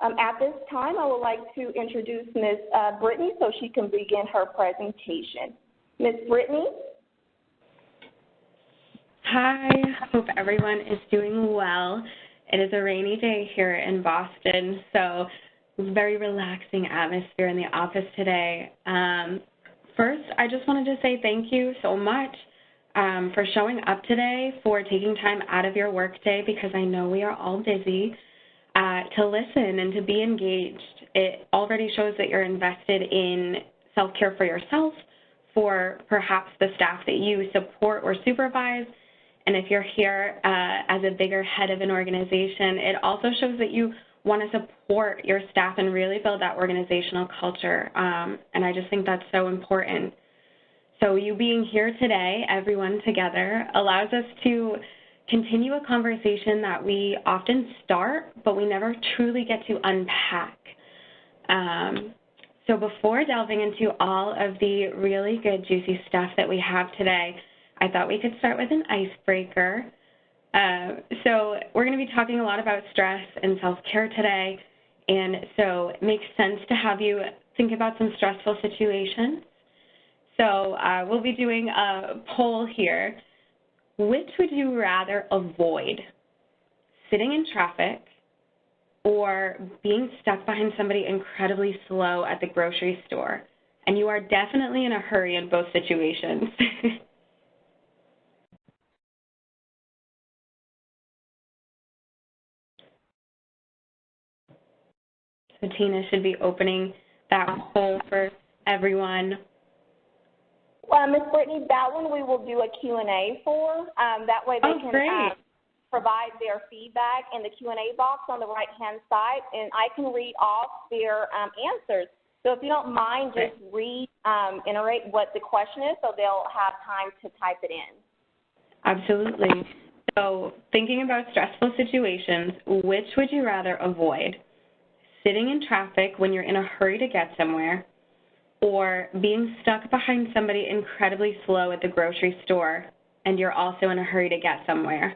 At this time, I would like to introduce Ms. Brittani so she can begin her presentation. Ms. Brittani? Hi, hope everyone is doing well. It is a rainy day here in Boston, so very relaxing atmosphere in the office today. First, I just wanted to say thank you so much for showing up today, for taking time out of your workday, because I know we are all busy, to listen and to be engaged. It already shows that you're invested in self-care for yourself, for perhaps the staff that you support or supervise, and if you're here as a bigger head of an organization, it also shows that you want to support your staff and really build that organizational culture, and I just think that's so important. So you being here today, everyone together, allows us to continue a conversation that we often start, but we never truly get to unpack. So before delving into all of the really good, juicy stuff that we have today, I thought we could start with an icebreaker. So we're going to be talking a lot about stress and self-care today, and so it makes sense to have you think about some stressful situations. So we'll be doing a poll here. Which would you rather avoid, sitting in traffic or being stuck behind somebody incredibly slow at the grocery store? And you are definitely in a hurry in both situations. So Tina should be opening that poll for everyone. Well, Ms. Brittani, that one we will do a Q&A for. That way they can provide their feedback in the Q&A box on the right-hand side, and I can read off their answers. So if you don't mind, just iterate what the question is so they'll have time to type it in. Absolutely. So thinking about stressful situations, which would you rather avoid? Sitting in traffic when you're in a hurry to get somewhere, or being stuck behind somebody incredibly slow at the grocery store and you're also in a hurry to get somewhere?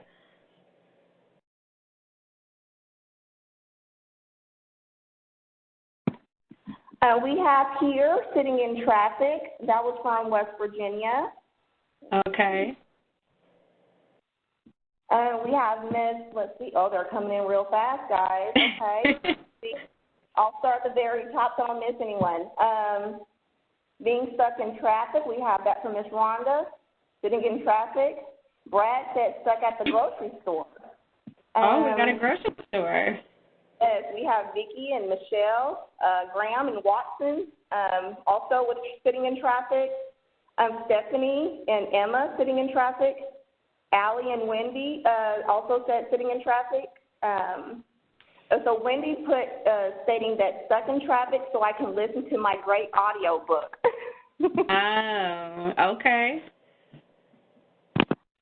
We have here, sitting in traffic. That was from West Virginia. Okay. We have let's see, oh, they're coming in real fast, guys. Okay. I'll start at the very top so I don't miss anyone. Being stuck in traffic, we have that from Ms. Rhonda. Sitting in traffic, Brad said stuck at the grocery store. Oh, we got a grocery store. Yes, we have Vicki and Michelle, Graham and Watson, also with sitting in traffic. Stephanie and Emma sitting in traffic. Allie and Wendy also said sitting in traffic. So Wendy put stating that stuck in traffic so I can listen to my great audio book. Oh, okay.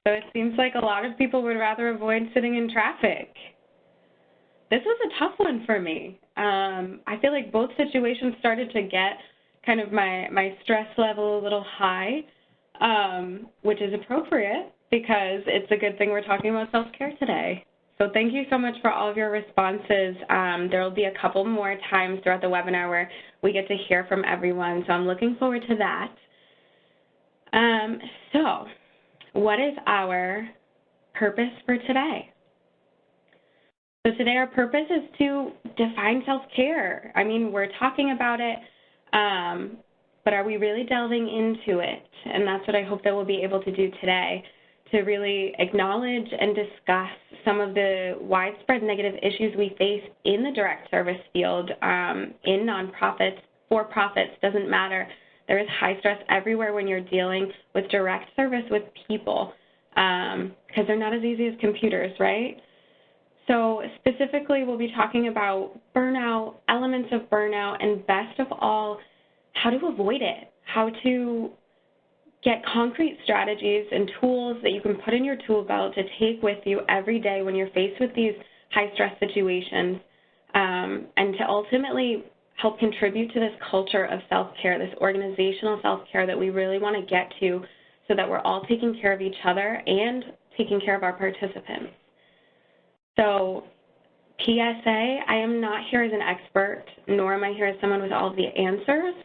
So it seems like a lot of people would rather avoid sitting in traffic. This was a tough one for me. I feel like both situations started to get kind of my stress level a little high, which is appropriate because it's a good thing we're talking about self-care today. So thank you so much for all of your responses. There will be a couple more times throughout the webinar where we get to hear from everyone, so I'm looking forward to that. So what is our purpose for today? So today our purpose is to define self-care. I mean, we're talking about it, but are we really delving into it? And that's what I hope that we'll be able to do today, to really acknowledge and discuss some of the widespread negative issues we face in the direct service field, in nonprofits, for-profits, doesn't matter. There is high stress everywhere when you're dealing with direct service with people, because they're not as easy as computers, right? So specifically, we'll be talking about burnout, elements of burnout, and best of all, how to avoid it, how to get concrete strategies and tools that you can put in your tool belt to take with you every day when you're faced with these high-stress situations, and to ultimately help contribute to this culture of self-care, this organizational self-care that we really want to get to so that we're all taking care of each other and taking care of our participants. So PSA, I am not here as an expert, nor am I here as someone with all of the answers.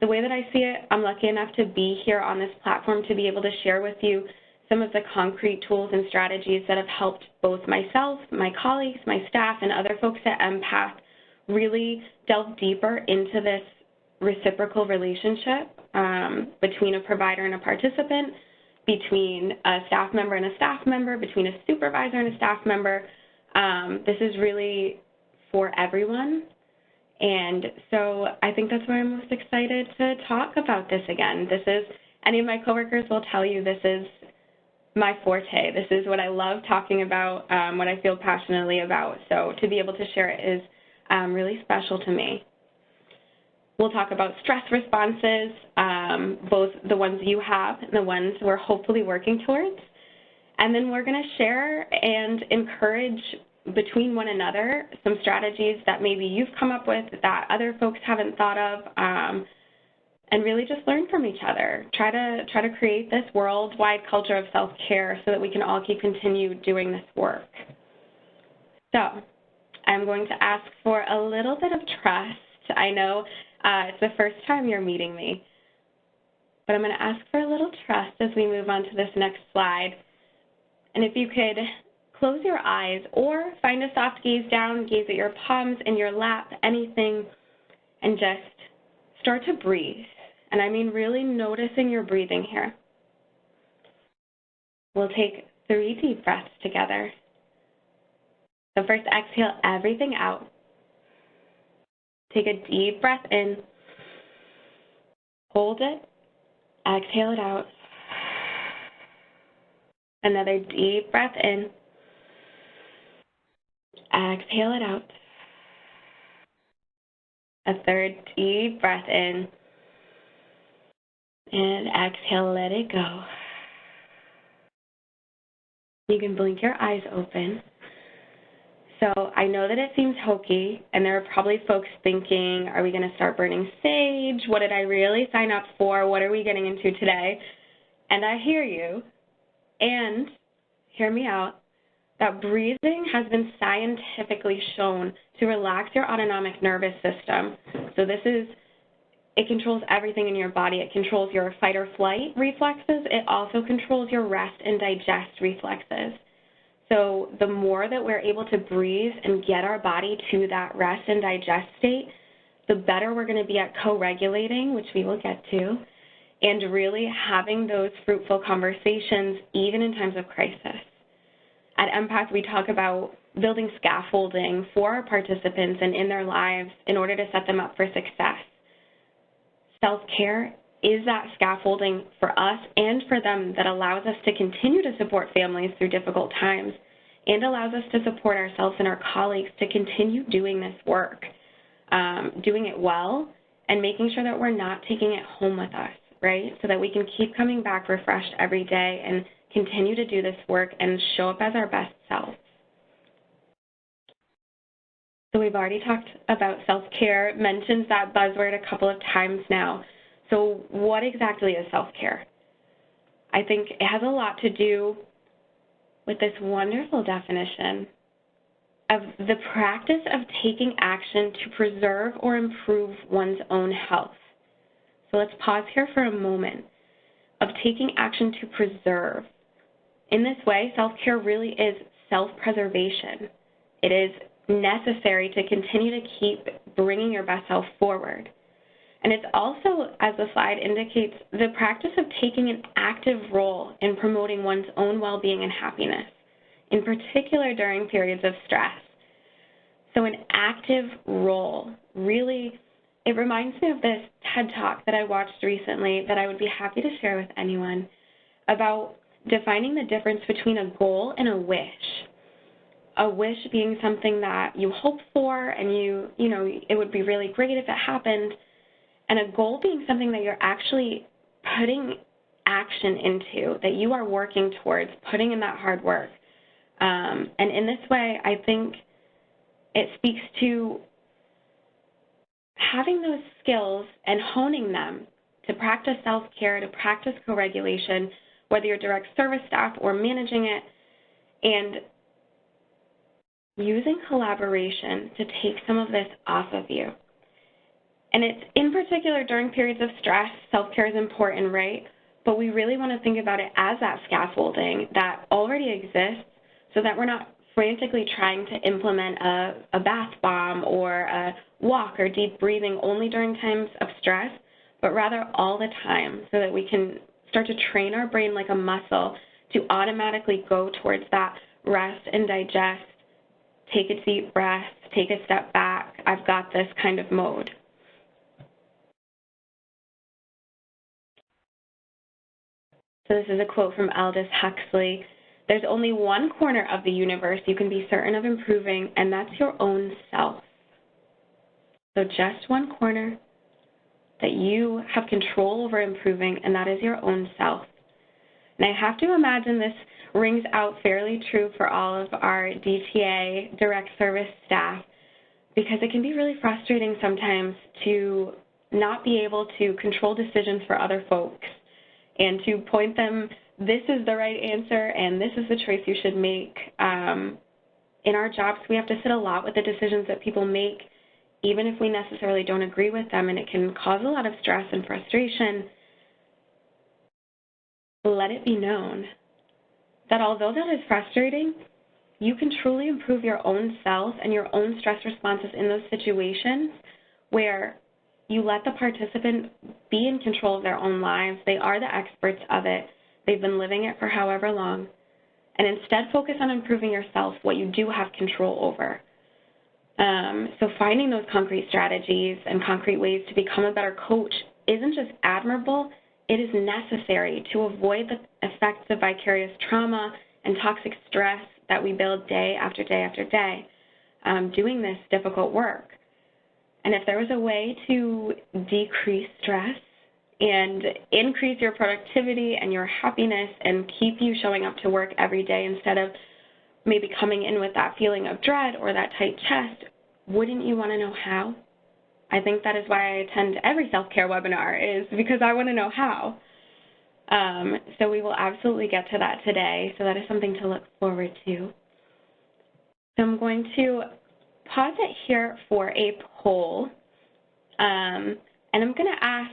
The way that I see it, I'm lucky enough to be here on this platform to be able to share with you some of the concrete tools and strategies that have helped both myself, my colleagues, my staff, and other folks at EMPath really delve deeper into this reciprocal relationship between a provider and a participant, between a staff member and a staff member, between a supervisor and a staff member. This is really for everyone. And so I think that's why I'm most excited to talk about this again. This is, any of my coworkers will tell you, this is my forte. This is what I love talking about, what I feel passionately about. So to be able to share it is really special to me. We'll talk about stress responses, both the ones you have and the ones we're hopefully working towards. And then we're going to share and encourage between one another some strategies that maybe you've come up with that other folks haven't thought of, and really just learn from each other. Try to create this worldwide culture of self-care so that we can all continue doing this work. So I'm going to ask for a little bit of trust. I know it's the first time you're meeting me, but I'm going to ask for a little trust as we move on to this next slide. And if you could close your eyes or find a soft gaze down, gaze at your palms in your lap, anything, and just start to breathe. And I mean really noticing your breathing here. We'll take 3 deep breaths together. So first, exhale everything out. Take a deep breath in. Hold it. Exhale it out. Another deep breath in. Exhale it out. A third deep breath in. And exhale, let it go. You can blink your eyes open. So I know that it seems hokey, and there are probably folks thinking, are we going to start burning sage? What did I really sign up for? What are we getting into today? And I hear you, and hear me out, that breathing has been scientifically shown to relax your autonomic nervous system. So it controls everything in your body. It controls your fight or flight reflexes. It also controls your rest and digest reflexes. So the more that we're able to breathe and get our body to that rest and digest state, the better we're going to be at co-regulating, which we will get to, and really having those fruitful conversations even in times of crisis. At EMPath, we talk about building scaffolding for our participants and in their lives in order to set them up for success. Self-care is that scaffolding for us and for them that allows us to continue to support families through difficult times and allows us to support ourselves and our colleagues to continue doing this work, doing it well, and making sure that we're not taking it home with us, right? So that we can keep coming back refreshed every day and continue to do this work and show up as our best selves. So we've already talked about self-care, mentioned that buzzword a couple of times now. So what exactly is self-care? I think it has a lot to do with this wonderful definition of the practice of taking action to preserve or improve one's own health. So let's pause here for a moment. Of taking action to preserve. In this way, self-care really is self-preservation. It is necessary to continue to keep bringing your best self forward. And it's also, as the slide indicates, the practice of taking an active role in promoting one's own well-being and happiness, in particular during periods of stress. So an active role, really, it reminds me of this TED Talk that I watched recently that I would be happy to share with anyone about defining the difference between a goal and a wish. A wish being something that you hope for and you know, it would be really great if it happened, and a goal being something that you're actually putting action into, that you are working towards, putting in that hard work. And in this way, I think it speaks to having those skills and honing them to practice self-care, to practice co-regulation, whether you're direct service staff or managing it, and using collaboration to take some of this off of you. And it's in particular during periods of stress, self-care is important, right? But we really want to think about it as that scaffolding that already exists so that we're not frantically trying to implement a bath bomb or a walk or deep breathing only during times of stress, but rather all the time so that we can start to train our brain like a muscle to automatically go towards that rest and digest, take a deep breath, take a step back, I've got this kind of mode. So this is a quote from Aldous Huxley. There's only one corner of the universe you can be certain of improving, and that's your own self. So just one corner that you have control over improving, and that is your own self. And I have to imagine this rings out fairly true for all of our DTA direct service staff, because it can be really frustrating sometimes to not be able to control decisions for other folks and to point them, this is the right answer and this is the choice you should make. In our jobs, we have to sit a lot with the decisions that people make, even if we necessarily don't agree with them, and it can cause a lot of stress and frustration. Let it be known that although that is frustrating, you can truly improve your own self and your own stress responses in those situations where you let the participant be in control of their own lives. They are the experts of it. They've been living it for however long. And instead focus on improving yourself, what you do have control over. So finding those concrete strategies and concrete ways to become a better coach isn't just admirable, it is necessary to avoid the effects of vicarious trauma and toxic stress that we build day after day after day, doing this difficult work. And if there was a way to decrease stress and increase your productivity and your happiness and keep you showing up to work every day instead of maybe coming in with that feeling of dread or that tight chest, wouldn't you want to know how? I think that is why I attend every self-care webinar, is because I want to know how. So we will absolutely get to that today. So that is something to look forward to. So I'm going to pause it here for a poll. And I'm going to ask,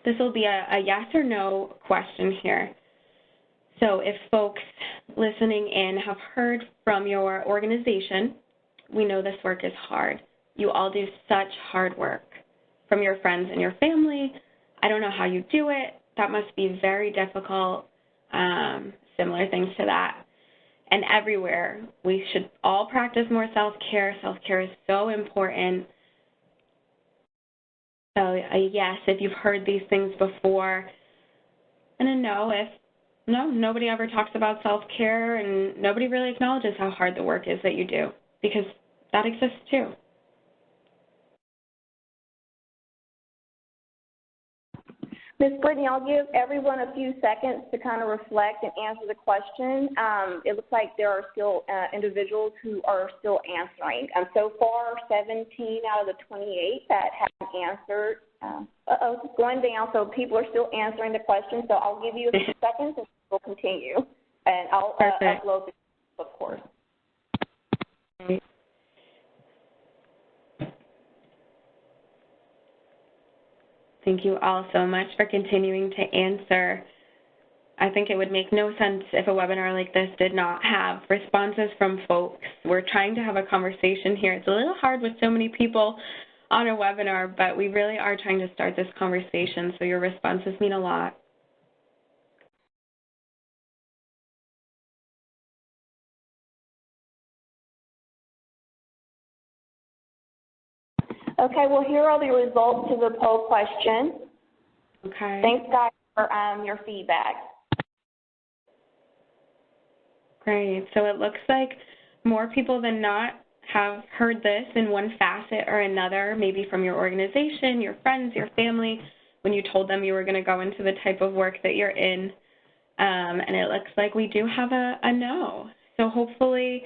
this will be a yes or no question here. So if folks listening in have heard from your organization, we know this work is hard. You all do such hard work. From your friends and your family, I don't know how you do it. That must be very difficult, similar things to that. And everywhere, we should all practice more self-care. Self-care is so important. So yes, if you've heard these things before, and a no if nobody ever talks about self-care and nobody really acknowledges how hard the work is that you do, because that exists too. Ms. Brittani, I'll give everyone a few seconds to kind of reflect and answer the question. It looks like there are still individuals who are still answering. So far, 17 out of the 28 that haven't answered. It's going down, so people are still answering the question. So I'll give you a few seconds and we'll continue. And I'll upload this, of course. Thank you all so much for continuing to answer. I think it would make no sense if a webinar like this did not have responses from folks. We're trying to have a conversation here. It's a little hard with so many people on a webinar, but we really are trying to start this conversation, so your responses mean a lot. Okay, well, here are the results to the poll question. Okay. Thanks, guys, for your feedback. Great. So it looks like more people than not have heard this in one facet or another, maybe from your organization, your friends, your family, when you told them you were going to go into the type of work that you're in. And it looks like we do have a no. So hopefully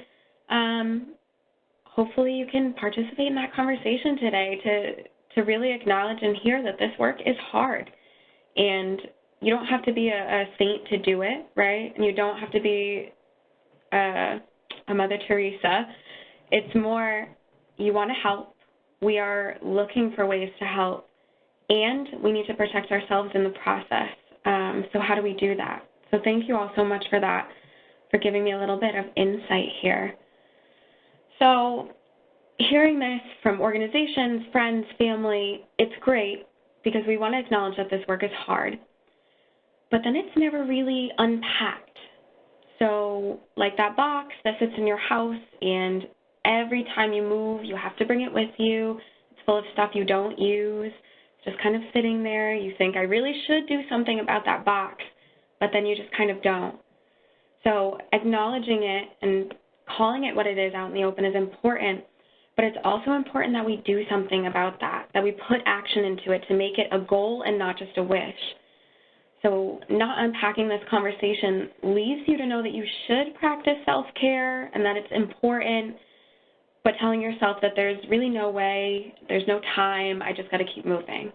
you can participate in that conversation today to really acknowledge and hear that this work is hard. And you don't have to be a saint to do it, right? And you don't have to be a Mother Teresa. It's more, you want to help, we are looking for ways to help, and we need to protect ourselves in the process. So how do we do that? So thank you all so much for that, for giving me a little bit of insight here. So hearing this from organizations, friends, family, it's great because we want to acknowledge that this work is hard, but then it's never really unpacked. So like that box that sits in your house, and every time you move, you have to bring it with you. It's full of stuff you don't use. It's just kind of sitting there. You think, I really should do something about that box, but then you just kind of don't. So acknowledging it and calling it what it is out in the open is important, but it's also important that we do something about that, that we put action into it to make it a goal and not just a wish. So not unpacking this conversation leaves you to know that you should practice self-care and that it's important, but telling yourself that there's really no way, there's no time, I just got to keep moving.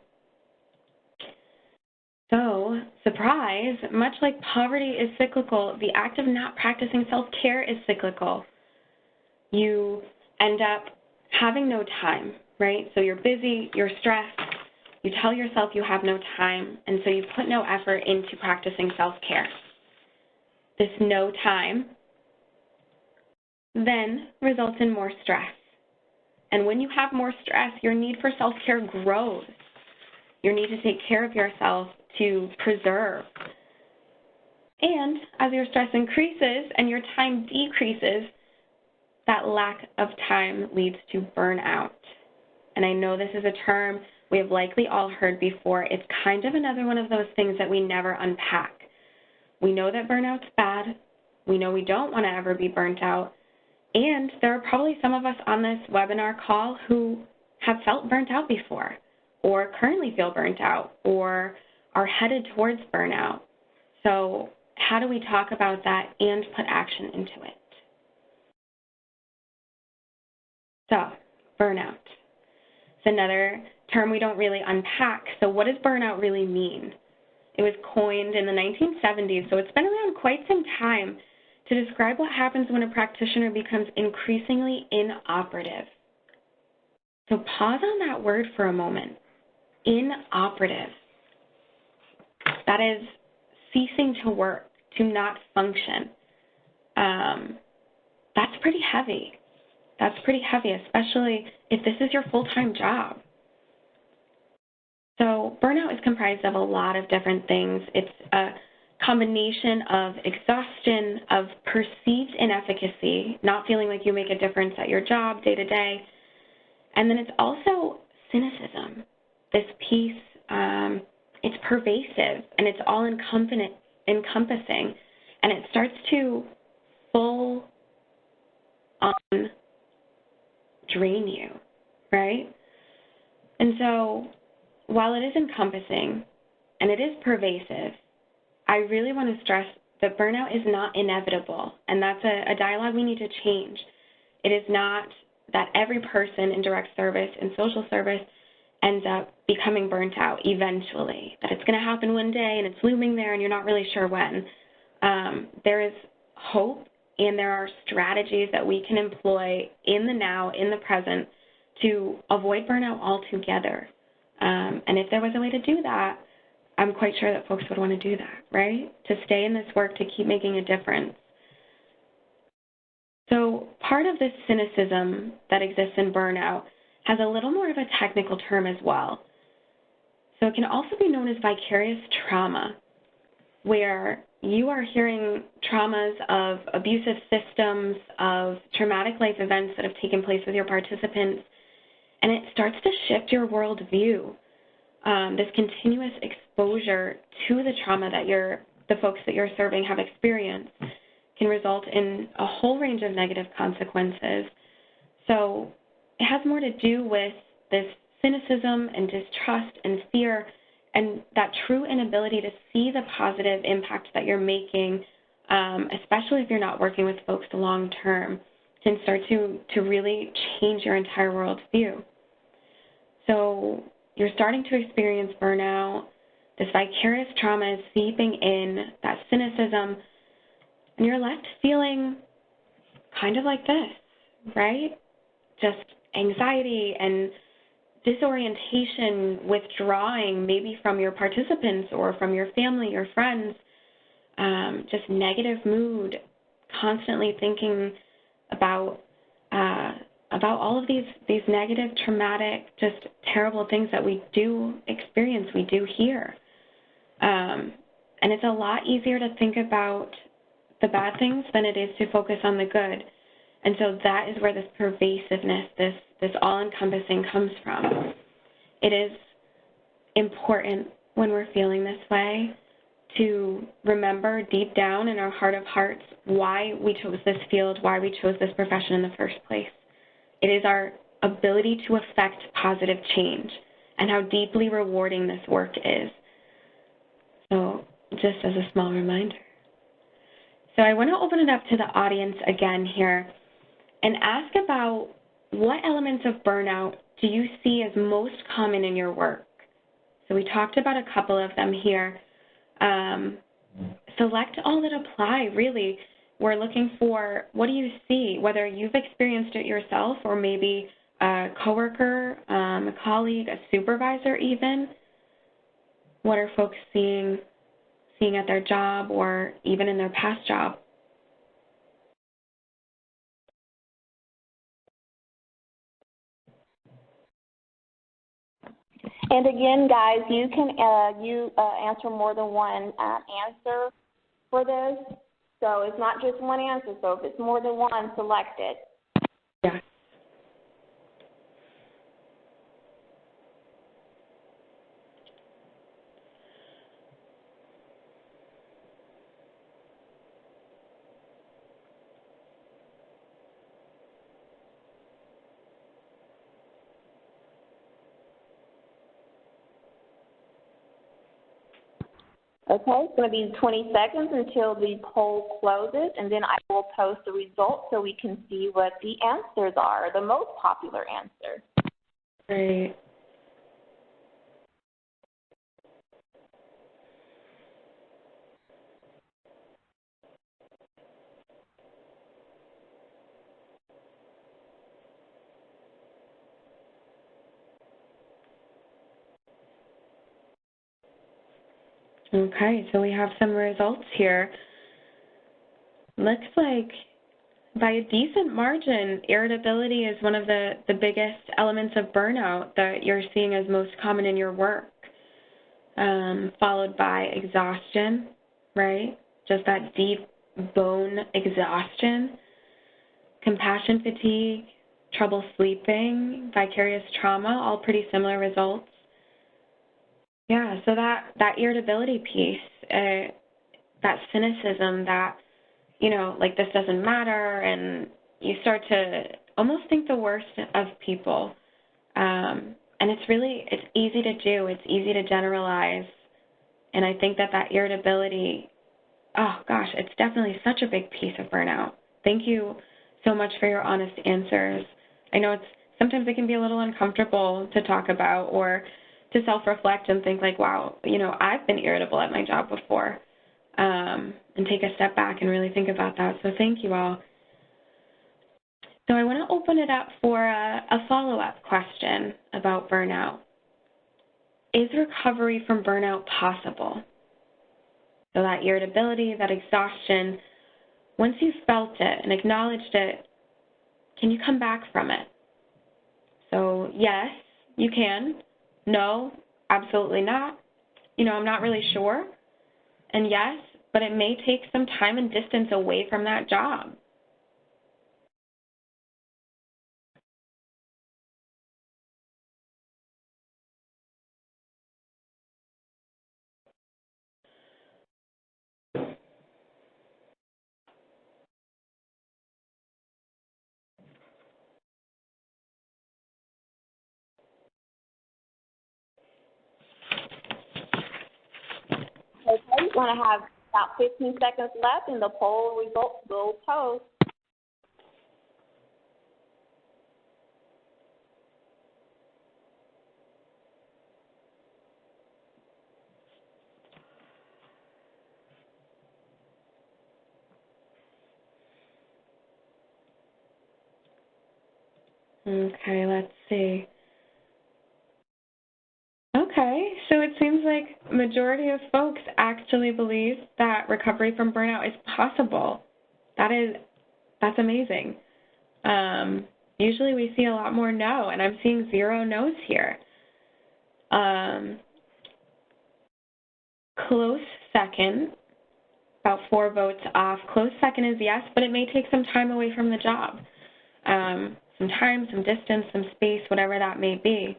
So, surprise, much like poverty is cyclical, the act of not practicing self-care is cyclical. You end up having no time, right? So you're busy, you're stressed, you tell yourself you have no time, and so you put no effort into practicing self-care. This no time then results in more stress. And when you have more stress, your need for self-care grows. Your need to take care of yourself to preserve. And as your stress increases and your time decreases, that lack of time leads to burnout. And I know this is a term we have likely all heard before. It's kind of another one of those things that we never unpack. We know that burnout's bad. We know we don't want to ever be burnt out. And there are probably some of us on this webinar call who have felt burnt out before, or currently feel burnt out, or are headed towards burnout. So how do we talk about that and put action into it? So burnout. It's another term we don't really unpack. So what does burnout really mean? It was coined in the 1970s, so it's been around quite some time, to describe what happens when a practitioner becomes increasingly inoperative. So pause on that word for a moment. Inoperative. That is ceasing to work, to not function. That's pretty heavy. That's pretty heavy, especially if this is your full-time job. So burnout is comprised of a lot of different things. It's a combination of exhaustion, of perceived inefficacy, not feeling like you make a difference at your job day to day. And then it's also cynicism. This piece, it's pervasive and it's all encompassing, and it starts to full on drain you, right? And so while it is encompassing and it is pervasive, I really want to stress that burnout is not inevitable, and that's a dialogue we need to change. It is not that every person in direct service and social service ends up becoming burnt out eventually, that it's going to happen one day and it's looming there and you're not really sure when. There is hope, and there are strategies that we can employ in the now, in the present, to avoid burnout altogether. And if there was a way to do that, I'm quite sure that folks would want to do that, right? To stay in this work, to keep making a difference. So part of this cynicism that exists in burnout has a little more of a technical term as well. So it can also be known as vicarious trauma, where you are hearing traumas of abusive systems, of traumatic life events that have taken place with your participants, and it starts to shift your worldview. This continuous exposure to the trauma that the folks that you're serving have experienced can result in a whole range of negative consequences. So it has more to do with this cynicism and distrust and fear, and that true inability to see the positive impact that you're making, especially if you're not working with folks long term, can start to really change your entire worldview. So you're starting to experience burnout. This vicarious trauma is seeping in, that cynicism, and you're left feeling kind of like this, right? Just anxiety and disorientation, withdrawing maybe from your participants or from your family or friends, just negative mood, constantly thinking about all of these negative, traumatic, just terrible things that we do experience, we do hear. And it's a lot easier to think about the bad things than it is to focus on the good. And so that is where this pervasiveness, this all-encompassing comes from. It is important when we're feeling this way to remember deep down in our heart of hearts why we chose this field, why we chose this profession in the first place. It is our ability to affect positive change and how deeply rewarding this work is. So just as a small reminder. So I want to open it up to the audience again here and ask about what elements of burnout do you see as most common in your work? So we talked about a couple of them here. Select all that apply, really. We're looking for what do you see, whether you've experienced it yourself or maybe a coworker, a colleague, a supervisor even. What are folks seeing at their job or even in their past job? And again, guys, you can answer more than one answer for this. So it's not just one answer. So if it's more than one, select it. Yeah. Okay, it's going to be 20 seconds until the poll closes, and then I will post the results so we can see what the answers are, the most popular answer. Great. Okay, so we have some results here. Looks like by a decent margin, irritability is one of the biggest elements of burnout that you're seeing as most common in your work, followed by exhaustion, right? Just that deep bone exhaustion, compassion fatigue, trouble sleeping, vicarious trauma, all pretty similar results. Yeah, so that irritability piece, that cynicism, that, like this doesn't matter, and you start to almost think the worst of people. And it's easy to do. It's easy to generalize. And I think that irritability, oh gosh, it's definitely such a big piece of burnout. Thank you so much for your honest answers. I know sometimes it can be a little uncomfortable to talk about or to self-reflect and think like, wow, I've been irritable at my job before, and take a step back and really think about that. So thank you all. So I want to open it up for a follow-up question about burnout. Is recovery from burnout possible? So that irritability, that exhaustion, once you've felt it and acknowledged it, can you come back from it? So yes, you can. No, absolutely not. I'm not really sure. And yes, but it may take some time and distance away from that job. Okay, we're going to have about 15 seconds left, and the poll results will post. Okay, let's see. Okay, so it seems like majority of folks actually believe that recovery from burnout is possible. That's amazing. Usually we see a lot more no, and I'm seeing 0 no's here. Close second, about 4 votes off. Close second is yes, but it may take some time away from the job. Some time, some distance, some space, whatever that may be.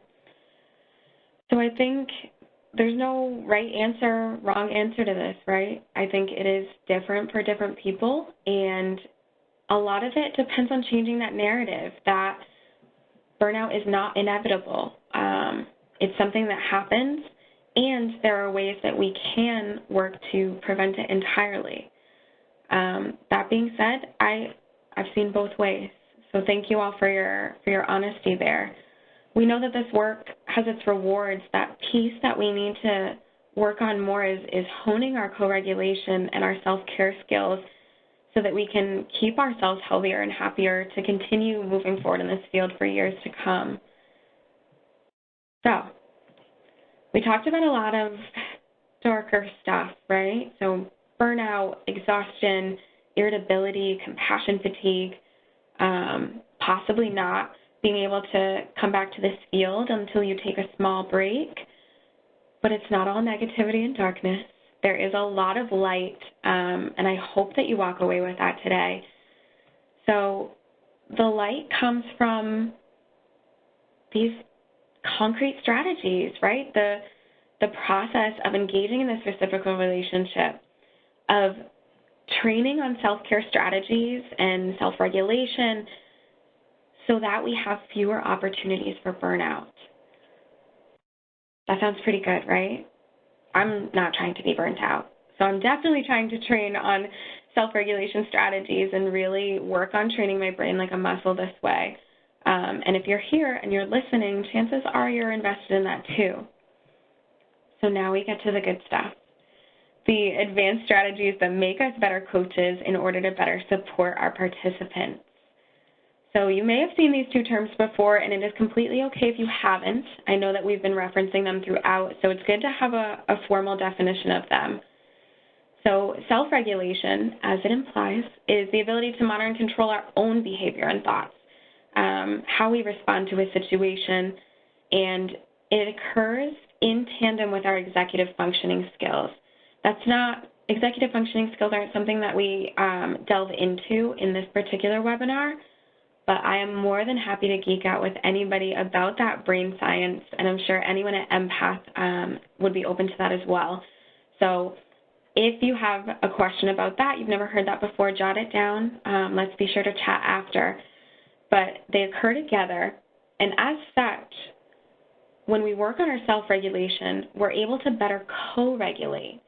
So I think there's no right answer, wrong answer to this, right? I think it is different for different people, and a lot of it depends on changing that narrative that burnout is not inevitable. It's something that happens, and there are ways that we can work to prevent it entirely. That being said, I've seen both ways, so thank you all for your honesty there. We know that this work has its rewards. That piece that we need to work on more is honing our co-regulation and our self-care skills so that we can keep ourselves healthier and happier to continue moving forward in this field for years to come. So, we talked about a lot of darker stuff, right? So burnout, exhaustion, irritability, compassion fatigue, possibly not being able to come back to this field until you take a small break. But it's not all negativity and darkness. There is a lot of light, and I hope that you walk away with that today. So the light comes from these concrete strategies, right? The process of engaging in this reciprocal relationship, of training on self-care strategies and self-regulation so that we have fewer opportunities for burnout. That sounds pretty good, right? I'm not trying to be burnt out. So I'm definitely trying to train on self-regulation strategies and really work on training my brain like a muscle this way. And if you're here and you're listening, chances are you're invested in that too. So now we get to the good stuff. The advanced strategies that make us better coaches in order to better support our participants. So you may have seen these two terms before, and it is completely okay if you haven't. I know that we've been referencing them throughout, so it's good to have a formal definition of them. So self-regulation, as it implies, is the ability to monitor and control our own behavior and thoughts, how we respond to a situation, and it occurs in tandem with our executive functioning skills. Executive functioning skills aren't something that we delve into in this particular webinar, but I am more than happy to geek out with anybody about that brain science, and I'm sure anyone at EMPath would be open to that as well. So if you have a question about that, you've never heard that before, jot it down. Let's be sure to chat after. But they occur together, and as such, when we work on our self-regulation, we're able to better co-regulate.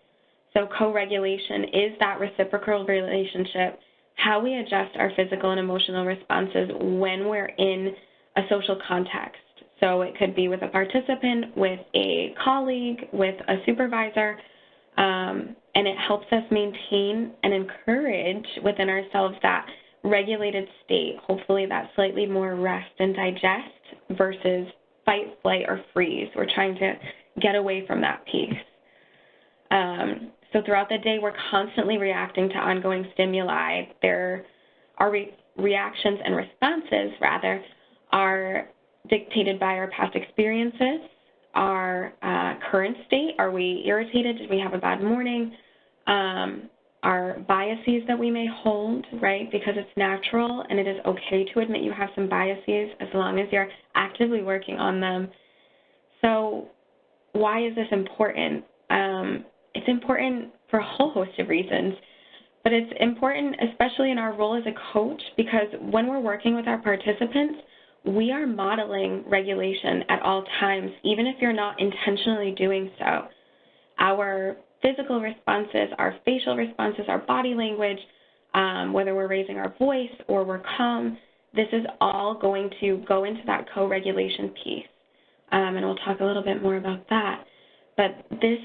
So co-regulation is that reciprocal relationship, how we adjust our physical and emotional responses when we're in a social context. So it could be with a participant, with a colleague, with a supervisor, and it helps us maintain and encourage within ourselves that regulated state, hopefully that slightly more rest and digest versus fight, flight, or freeze. We're trying to get away from that piece. So throughout the day, we're constantly reacting to ongoing stimuli. Our reactions and responses, rather, are dictated by our past experiences, our current state. Are we irritated? Did we have a bad morning? Our biases that we may hold, right, because it's natural and it is okay to admit you have some biases as long as you're actively working on them. So why is this important? It's important for a whole host of reasons, but it's important especially in our role as a coach because when we're working with our participants, we are modeling regulation at all times, even if you're not intentionally doing so. Our physical responses, our facial responses, our body language, whether we're raising our voice or we're calm, this is all going to go into that co-regulation piece. And we'll talk a little bit more about that. But this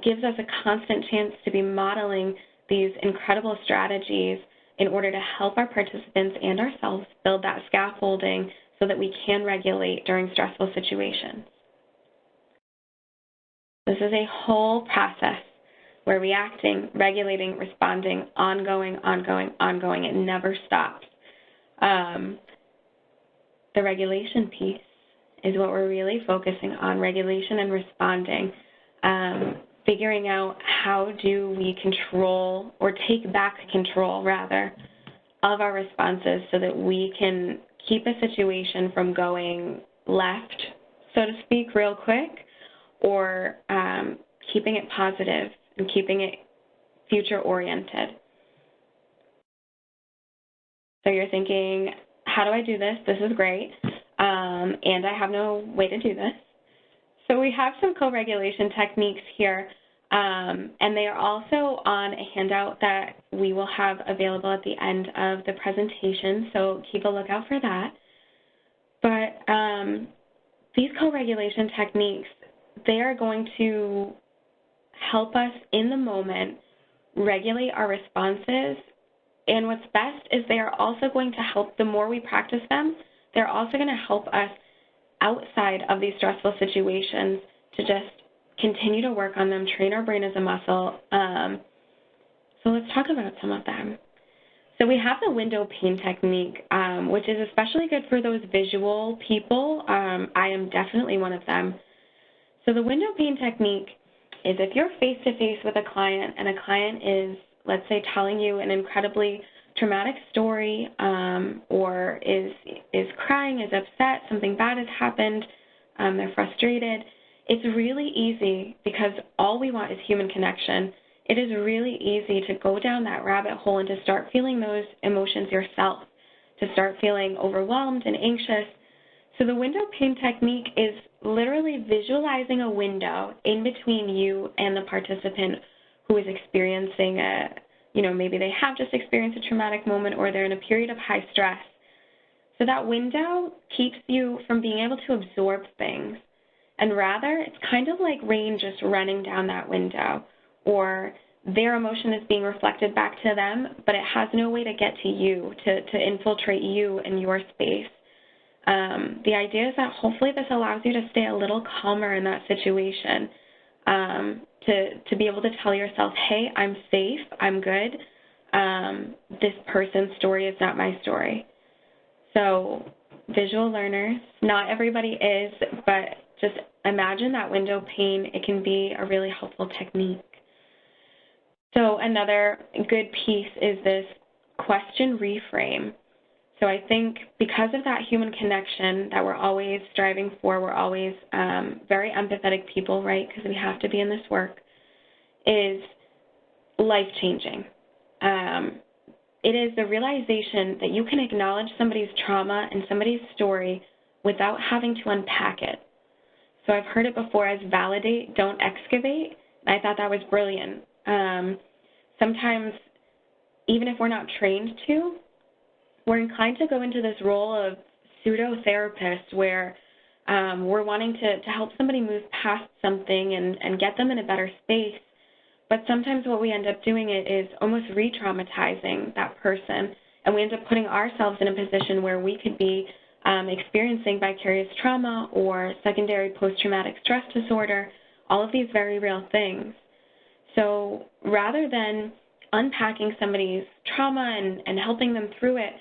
gives us a constant chance to be modeling these incredible strategies in order to help our participants and ourselves build that scaffolding so that we can regulate during stressful situations. This is a whole process. We're reacting, regulating, responding, ongoing. It never stops. The regulation piece is what we're really focusing on, regulation and responding, figuring out how do we control or take back control, rather, of our responses so that we can keep a situation from going left, so to speak, real quick, or keeping it positive and keeping it future-oriented. So you're thinking, how do I do this? This is great, and I have no way to do this. So we have some co-regulation techniques here, and they are also on a handout that we will have available at the end of the presentation, so keep a lookout for that. But these co-regulation techniques, they are going to help us in the moment regulate our responses, and what's best is they are also going to help, the more we practice them, they're also going to help us outside of these stressful situations to just continue to work on them, train our brain as a muscle. So let's talk about some of them. So we have the window pane technique, which is especially good for those visual people. I am definitely one of them. So the window pane technique is if you're face-to-face with a client and a client is, let's say, telling you an incredibly traumatic story, or is crying, is upset, something bad has happened, they're frustrated, it's really easy, because all we want is human connection, it is really easy to go down that rabbit hole and to start feeling those emotions yourself, to start feeling overwhelmed and anxious. So the window pane technique is literally visualizing a window in between you and the participant who is experiencing maybe they have just experienced a traumatic moment, or they're in a period of high stress. So that window keeps you from being able to absorb things, and rather it's kind of like rain just running down that window, or their emotion is being reflected back to them, but it has no way to get to you, to infiltrate you and your space. The idea is that hopefully this allows you to stay a little calmer in that situation, to be able to tell yourself, hey, I'm safe, I'm good, this person's story is not my story. So visual learners, not everybody is, but just imagine that window pane. It can be a really helpful technique. So another good piece is this question reframe. So I think because of that human connection that we're always striving for, we're always very empathetic people, right, because we have to be in this work, is life-changing. It is the realization that you can acknowledge somebody's trauma and somebody's story without having to unpack it. So I've heard it before as validate, don't excavate, and I thought that was brilliant. Sometimes, even if we're not trained to, we're inclined to go into this role of pseudo-therapist where we're wanting to help somebody move past something and get them in a better space. But sometimes what we end up doing is almost re-traumatizing that person, and we end up putting ourselves in a position where we could be experiencing vicarious trauma or secondary post-traumatic stress disorder, all of these very real things. So rather than unpacking somebody's trauma and helping them through it,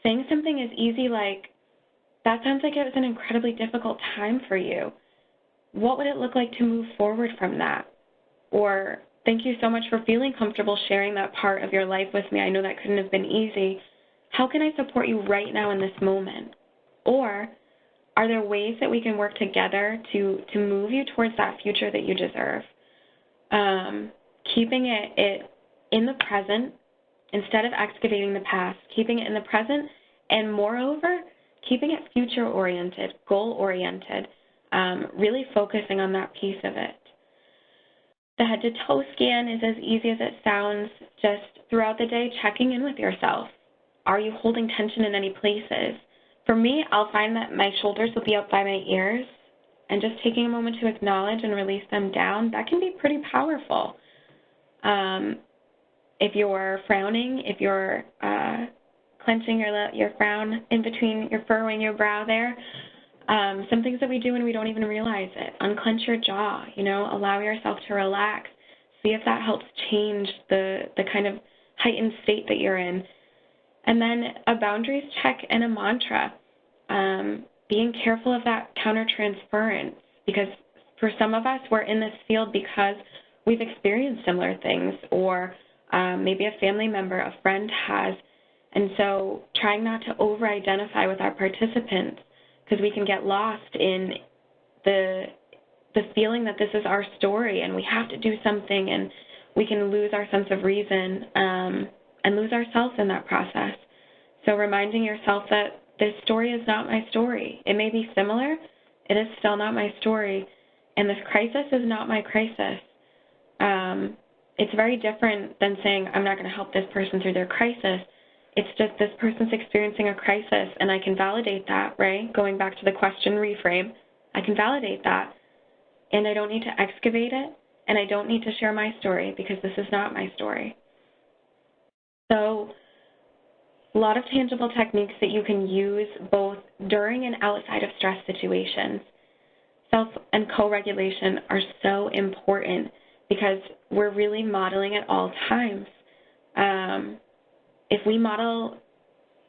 saying something as easy like, that sounds like it was an incredibly difficult time for you. What would it look like to move forward from that? Or, thank you so much for feeling comfortable sharing that part of your life with me. I know that couldn't have been easy. How can I support you right now in this moment? Or, are there ways that we can work together to move you towards that future that you deserve? Keeping it in the present, instead of excavating the past, keeping it in the present, and moreover, keeping it future-oriented, goal-oriented, really focusing on that piece of it. The head-to-toe scan is as easy as it sounds, just throughout the day checking in with yourself. Are you holding tension in any places? For me, I'll find that my shoulders will be up by my ears, and just taking a moment to acknowledge and release them down, that can be pretty powerful. If you're frowning, if you're clenching your frown in between, your furrowing your brow there. Some things that we do and we don't even realize it. Unclench your jaw, allow yourself to relax. See if that helps change the kind of heightened state that you're in. And then a boundaries check and a mantra. Being careful of that countertransference, because for some of us, we're in this field because we've experienced similar things, or maybe a family member, a friend has. And so trying not to over-identify with our participants, because we can get lost in the feeling that this is our story and we have to do something, and we can lose our sense of reason and lose ourselves in that process. So reminding yourself that this story is not my story. It may be similar. It is still not my story. And this crisis is not my crisis. It's very different than saying, I'm not going to help this person through their crisis. It's just this person's experiencing a crisis, and I can validate that, right? Going back to the question reframe, I can validate that. And I don't need to excavate it, and I don't need to share my story because this is not my story. So a lot of tangible techniques that you can use both during and outside of stress situations. Self and co-regulation are so important because we're really modeling at all times. If we model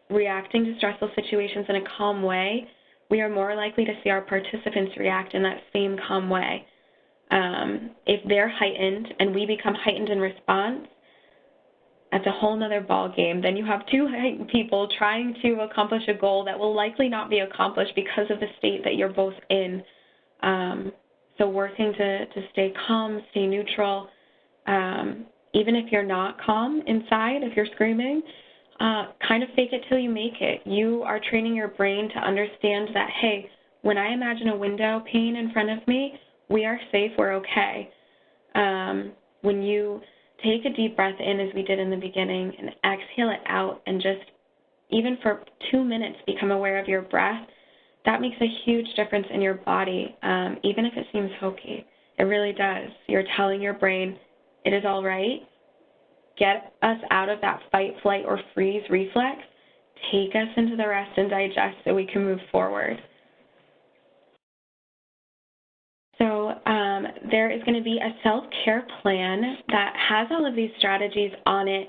reacting to stressful situations in a calm way, we are more likely to see our participants react in that same calm way. If they're heightened and we become heightened in response, that's a whole nother ball game. Then you have two heightened people trying to accomplish a goal that will likely not be accomplished because of the state that you're both in. So working to stay calm, stay neutral, even if you're not calm inside, if you're screaming, kind of fake it till you make it. You are training your brain to understand that, hey, when I imagine a window pane in front of me, we are safe, we're okay. When you take a deep breath in, as we did in the beginning, and exhale it out, and just, even for 2 minutes, become aware of your breath, that makes a huge difference in your body, even if it seems hokey. It really does. You're telling your brain, it is all right. Get us out of that fight, flight, or freeze reflex. Take us into the rest and digest so we can move forward. So there is going to be a self-care plan that has all of these strategies on it.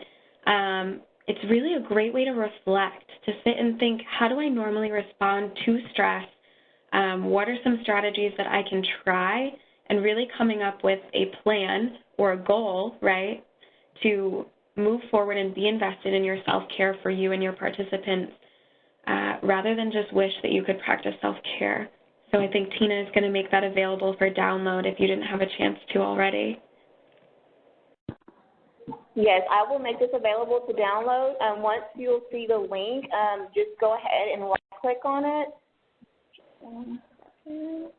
It's really a great way to reflect, to sit and think, how do I normally respond to stress? What are some strategies that I can try? And really coming up with a plan or a goal, right, to move forward and be invested in your self-care for you and your participants, rather than just wish that you could practice self-care. So I think Tina is going to make that available for download if you didn't have a chance to already. Yes, I will make this available to download. Once you'll see the link, just go ahead and right-click on it. 1 second.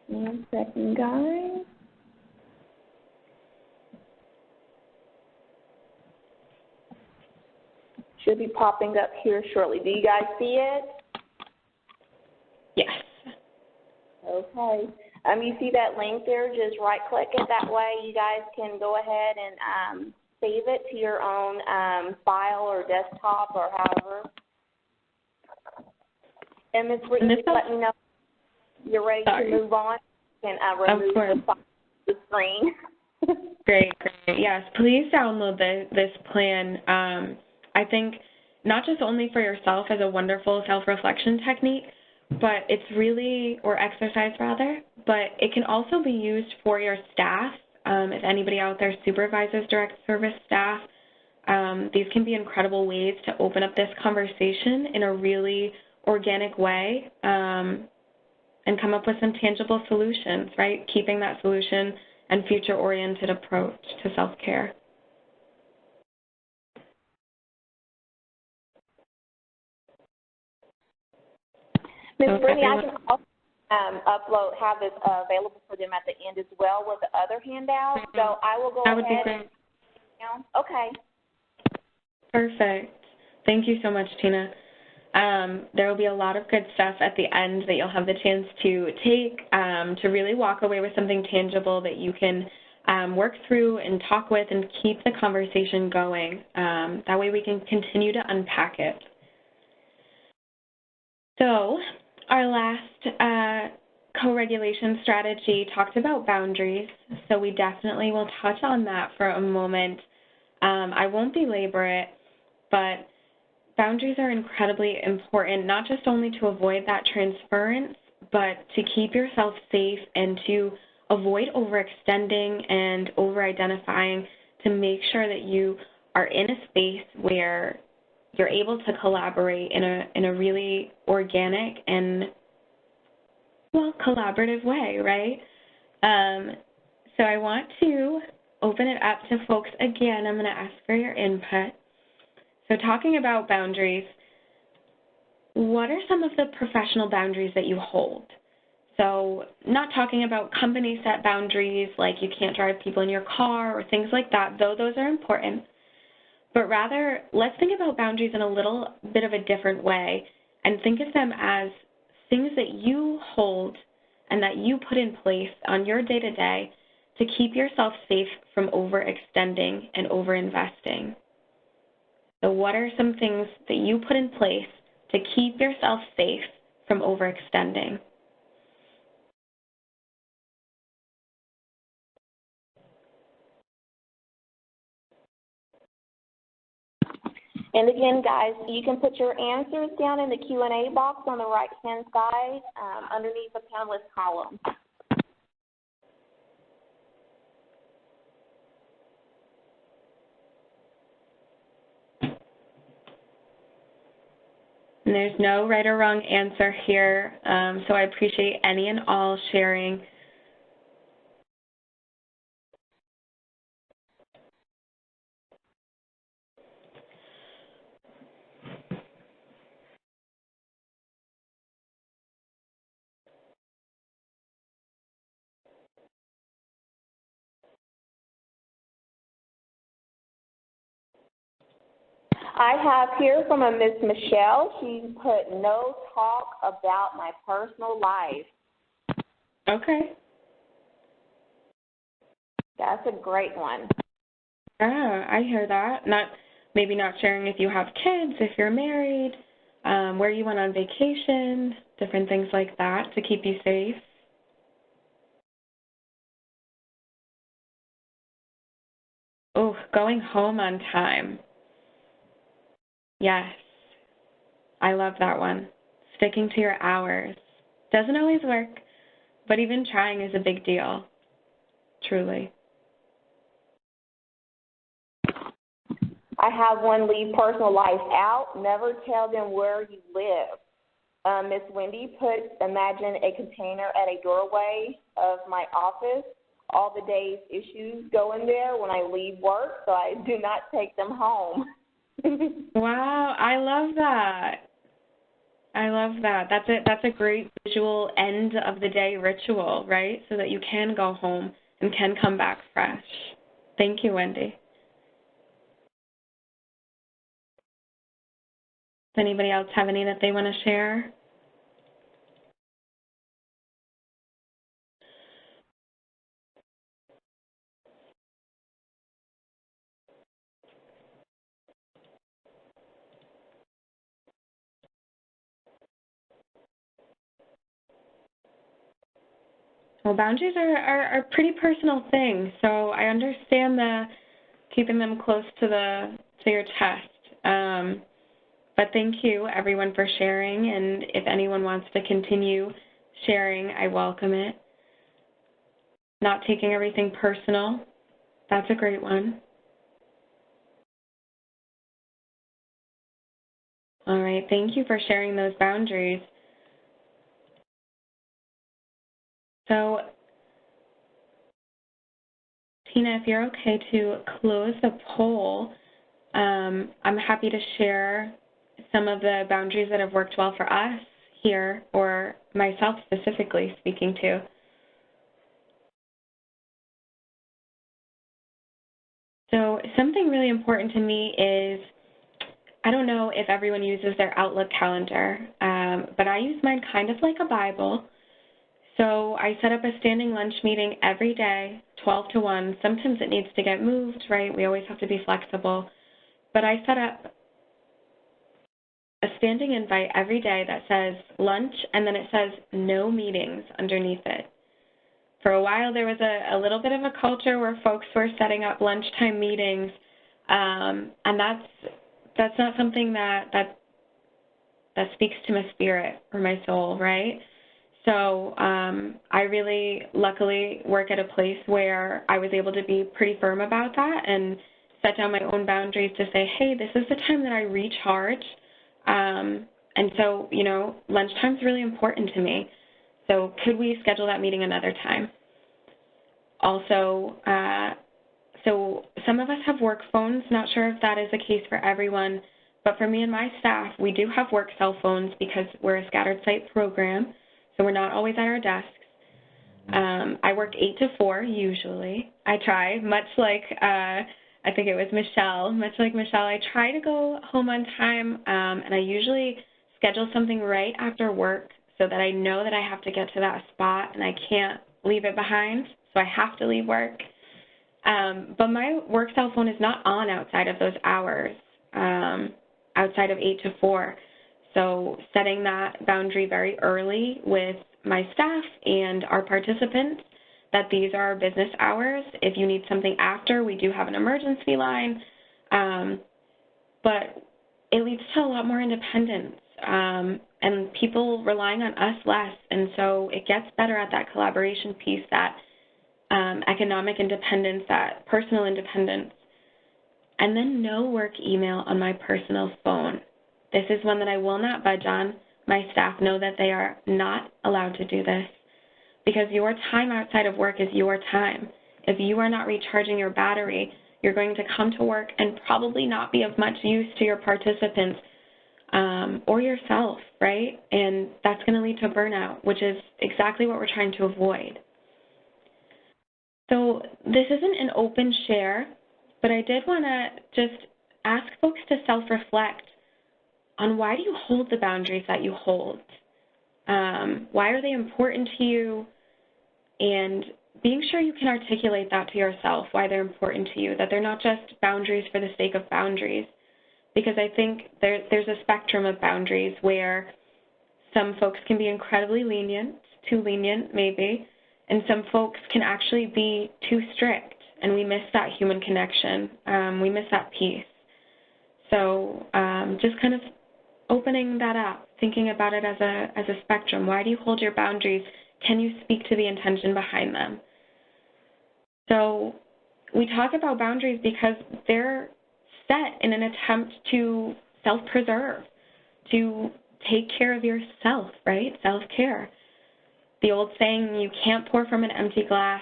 One second, guys. Should be popping up here shortly. Do you guys see it? Yes. Okay. You see that link there? Just right-click it. That way you guys can go ahead and save it to your own file or desktop or however. And Ms. Brittany, just let me know if you're ready to move on and remove the screen. Great. Yes, please download this plan. I think not just only for yourself as a wonderful self-reflection technique, but it's really, or exercise rather, but it can also be used for your staff. If anybody out there supervises direct service staff, these can be incredible ways to open up this conversation in a really organic way and come up with some tangible solutions, right? Keeping that solution and future-oriented approach to self-care. Ms. Brittany, I can also have this available for them at the end as well with the other handout. So I will go ahead. That would be great. Okay. Perfect. Thank you so much, Tina. There will be a lot of good stuff at the end that you'll have the chance to take, to really walk away with something tangible that you can work through and talk with and keep the conversation going. That way we can continue to unpack it. So our last co-regulation strategy talked about boundaries, so we definitely will touch on that for a moment. I won't belabor it, but boundaries are incredibly important, not just only to avoid that transference, but to keep yourself safe and to avoid overextending and over-identifying, to make sure that you are in a space where you're able to collaborate in a really organic and, well, collaborative way, right? So I want to open it up to folks again. I'm going to ask for your input. So talking about boundaries, what are some of the professional boundaries that you hold? So not talking about company set boundaries like you can't drive people in your car or things like that, though those are important, but rather let's think about boundaries in a little bit of a different way and think of them as things that you hold and that you put in place on your day-to-day to keep yourself safe from overextending and overinvesting. So what are some things that you put in place to keep yourself safe from overextending? And again, guys, you can put your answers down in the Q&A box on the right-hand side underneath the panelist column. And there's no right or wrong answer here, so I appreciate any and all sharing. I have here from a Miss Michelle. She put no talk about my personal life. Okay. That's a great one. Yeah, I hear that. Maybe not sharing if you have kids, if you're married, where you went on vacation, different things like that to keep you safe. Oh, going home on time. Yes, I love that one. Sticking to your hours. Doesn't always work, but even trying is a big deal, truly. I have one, leave personal life out. Never tell them where you live. Miss Wendy put, imagine a container at a doorway of my office. All the day's issues go in there when I leave work, so I do not take them home. Wow, I love that. I love that. That's a great visual end of the day ritual, right? So that you can go home and can come back fresh. Thank you, Wendy. Does anybody else have any that they want to share? Well, boundaries are a pretty personal thing, so I understand the keeping them close to your chest. But thank you, everyone, for sharing, and if anyone wants to continue sharing, I welcome it. Not taking everything personal, that's a great one. All right, thank you for sharing those boundaries. So, Tina, if you're okay to close the poll, I'm happy to share some of the boundaries that have worked well for us here, or myself specifically speaking to. So something really important to me is I don't know if everyone uses their Outlook calendar, but I use mine kind of like a Bible. So I set up a standing lunch meeting every day, 12 to 1. Sometimes it needs to get moved, right? We always have to be flexible. But I set up a standing invite every day that says lunch, and then it says no meetings underneath it. For a while, there was a little bit of a culture where folks were setting up lunchtime meetings, and that's not something that speaks to my spirit or my soul, right? So I really, luckily, work at a place where I was able to be pretty firm about that and set down my own boundaries to say, hey, this is the time that I recharge. And so, you know, lunchtime is really important to me. So could we schedule that meeting another time? Also, so some of us have work phones. Not sure if that is the case for everyone, but for me and my staff, we do have work cell phones because we're a scattered site program, so we're not always at our desks. I work 8 to 4 usually. I try, much like I think it was Michelle, I try to go home on time, and I usually schedule something right after work so that I know that I have to get to that spot and I can't leave it behind, so I have to leave work. But my work cell phone is not on outside of those hours, outside of 8 to 4. So setting that boundary very early with my staff and our participants that these are our business hours. If you need something after, we do have an emergency line, but it leads to a lot more independence and people relying on us less, and so it gets better at that collaboration piece, that economic independence, that personal independence. And then no work email on my personal phone. This is one that I will not budge on. My staff know that they are not allowed to do this because your time outside of work is your time. If you are not recharging your battery, you're going to come to work and probably not be of much use to your participants or yourself, right? And that's going to lead to burnout, which is exactly what we're trying to avoid. So this isn't an open share, but I did want to just ask folks to self-reflect on why do you hold the boundaries that you hold? Why are they important to you? And being sure you can articulate that to yourself, why they're important to you, that they're not just boundaries for the sake of boundaries. Because I think there's a spectrum of boundaries where some folks can be incredibly lenient, too lenient maybe, and some folks can actually be too strict, and we miss that human connection. We miss that piece. So just kind of opening that up, thinking about it as a spectrum. Why do you hold your boundaries? Can you speak to the intention behind them? So we talk about boundaries because they're set in an attempt to self-preserve, to take care of yourself, right? Self-care. The old saying, you can't pour from an empty glass.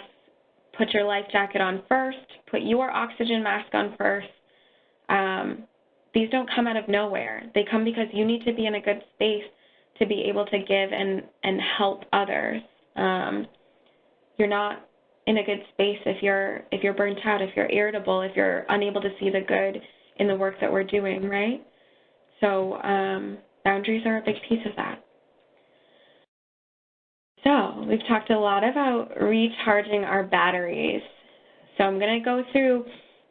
Put your life jacket on first. Put your oxygen mask on first. These don't come out of nowhere. They come because you need to be in a good space to be able to give and help others. You're not in a good space if you're burnt out, if you're irritable, if you're unable to see the good in the work that we're doing, right? So boundaries are a big piece of that. So we've talked a lot about recharging our batteries. So I'm going to go through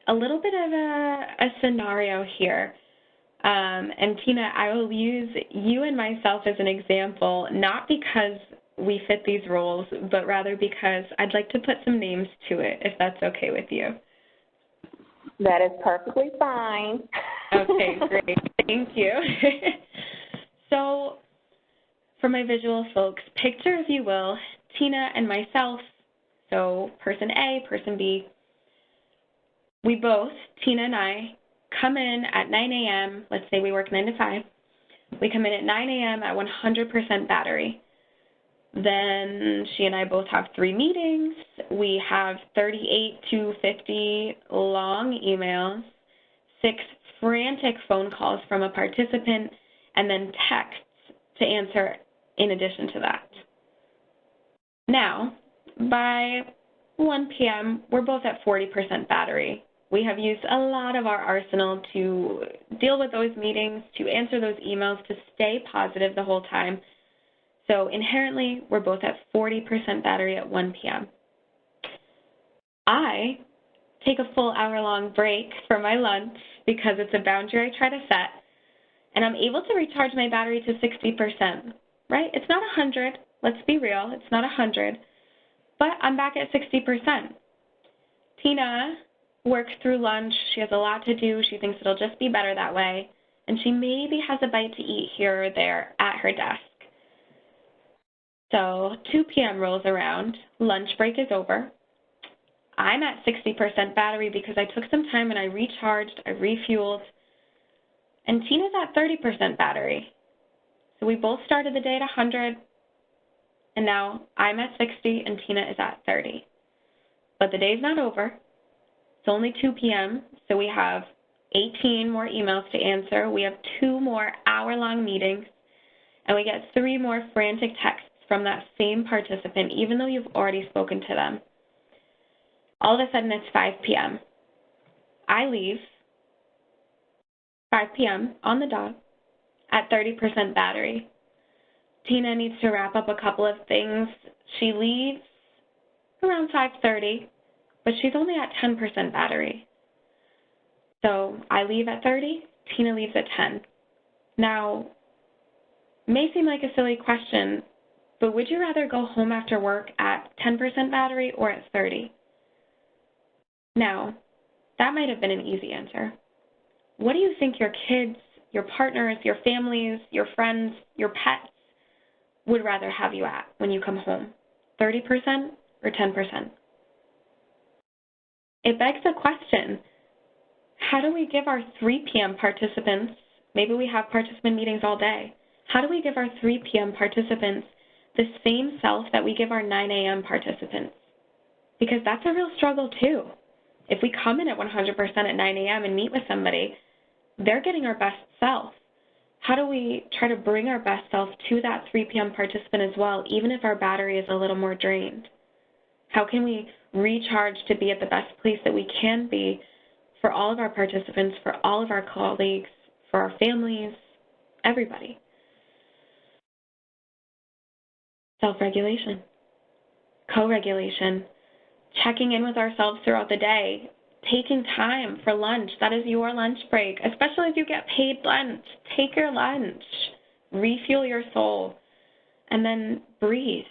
a little bit of a scenario here. And Tina, I will use you and myself as an example, not because we fit these roles, but rather because I'd like to put some names to it, if that's okay with you. That is perfectly fine. Okay, great. Thank you. So for my visual folks, picture, if you will, Tina and myself, so person A, person B. We both, Tina and I, come in at 9 a.m., let's say we work 9 to 5. We come in at 9 a.m. at 100% battery. Then she and I both have 3 meetings. We have 38 to 50 long emails, 6 frantic phone calls from a participant, and then texts to answer in addition to that. Now, by 1 p.m., we're both at 40% battery. We have used a lot of our arsenal to deal with those meetings, to answer those emails, to stay positive the whole time. So inherently, we're both at 40% battery at 1 p.m. I take a full hour-long break for my lunch because it's a boundary I try to set, and I'm able to recharge my battery to 60%, right? It's not 100. Let's be real. It's not 100, but I'm back at 60%. Tina works through lunch. She has a lot to do. She thinks it'll just be better that way, and she maybe has a bite to eat here or there at her desk. So 2 p.m. rolls around. Lunch break is over. I'm at 60% battery because I took some time and I recharged, I refueled, and Tina's at 30% battery. So we both started the day at 100, and now I'm at 60 and Tina is at 30. But the day's not over. It's only 2 p.m., so we have 18 more emails to answer. We have 2 more hour-long meetings, and we get 3 more frantic texts from that same participant, even though you've already spoken to them. All of a sudden, it's 5 p.m. I leave 5 p.m. on the dot at 30% battery. Tina needs to wrap up a couple of things. She leaves around 5:30, but she's only at 10% battery. So I leave at 30, Tina leaves at 10. Now, it may seem like a silly question, but would you rather go home after work at 10% battery or at 30? Now, that might have been an easy answer. What do you think your kids, your partners, your families, your friends, your pets would rather have you at when you come home? 30% or 10%? It begs the question, how do we give our 3 p.m. participants, maybe we have participant meetings all day, how do we give our 3 p.m. participants the same self that we give our 9 a.m. participants? Because that's a real struggle too. If we come in at 100% at 9 a.m. and meet with somebody, they're getting our best self. How do we try to bring our best self to that 3 p.m. participant as well, even if our battery is a little more drained? How can we recharge to be at the best place that we can be for all of our participants, for all of our colleagues, for our families, everybody? Self-regulation, co-regulation, checking in with ourselves throughout the day, taking time for lunch. That is your lunch break, especially if you get paid lunch. Take your lunch, refuel your soul, and then breathe.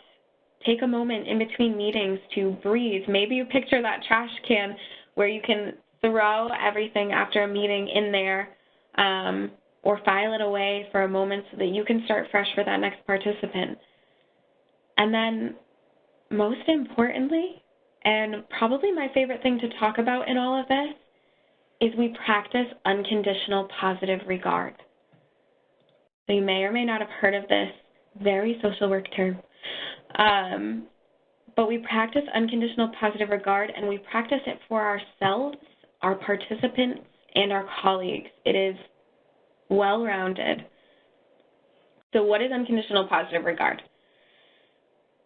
Take a moment in between meetings to breathe. Maybe you picture that trash can where you can throw everything after a meeting in there or file it away for a moment so that you can start fresh for that next participant. And then, most importantly, and probably my favorite thing to talk about in all of this, is we practice unconditional positive regard. So you may or may not have heard of this very social work term, but we practice unconditional positive regard, and we practice it for ourselves, our participants, and our colleagues. It is well-rounded. So what is unconditional positive regard?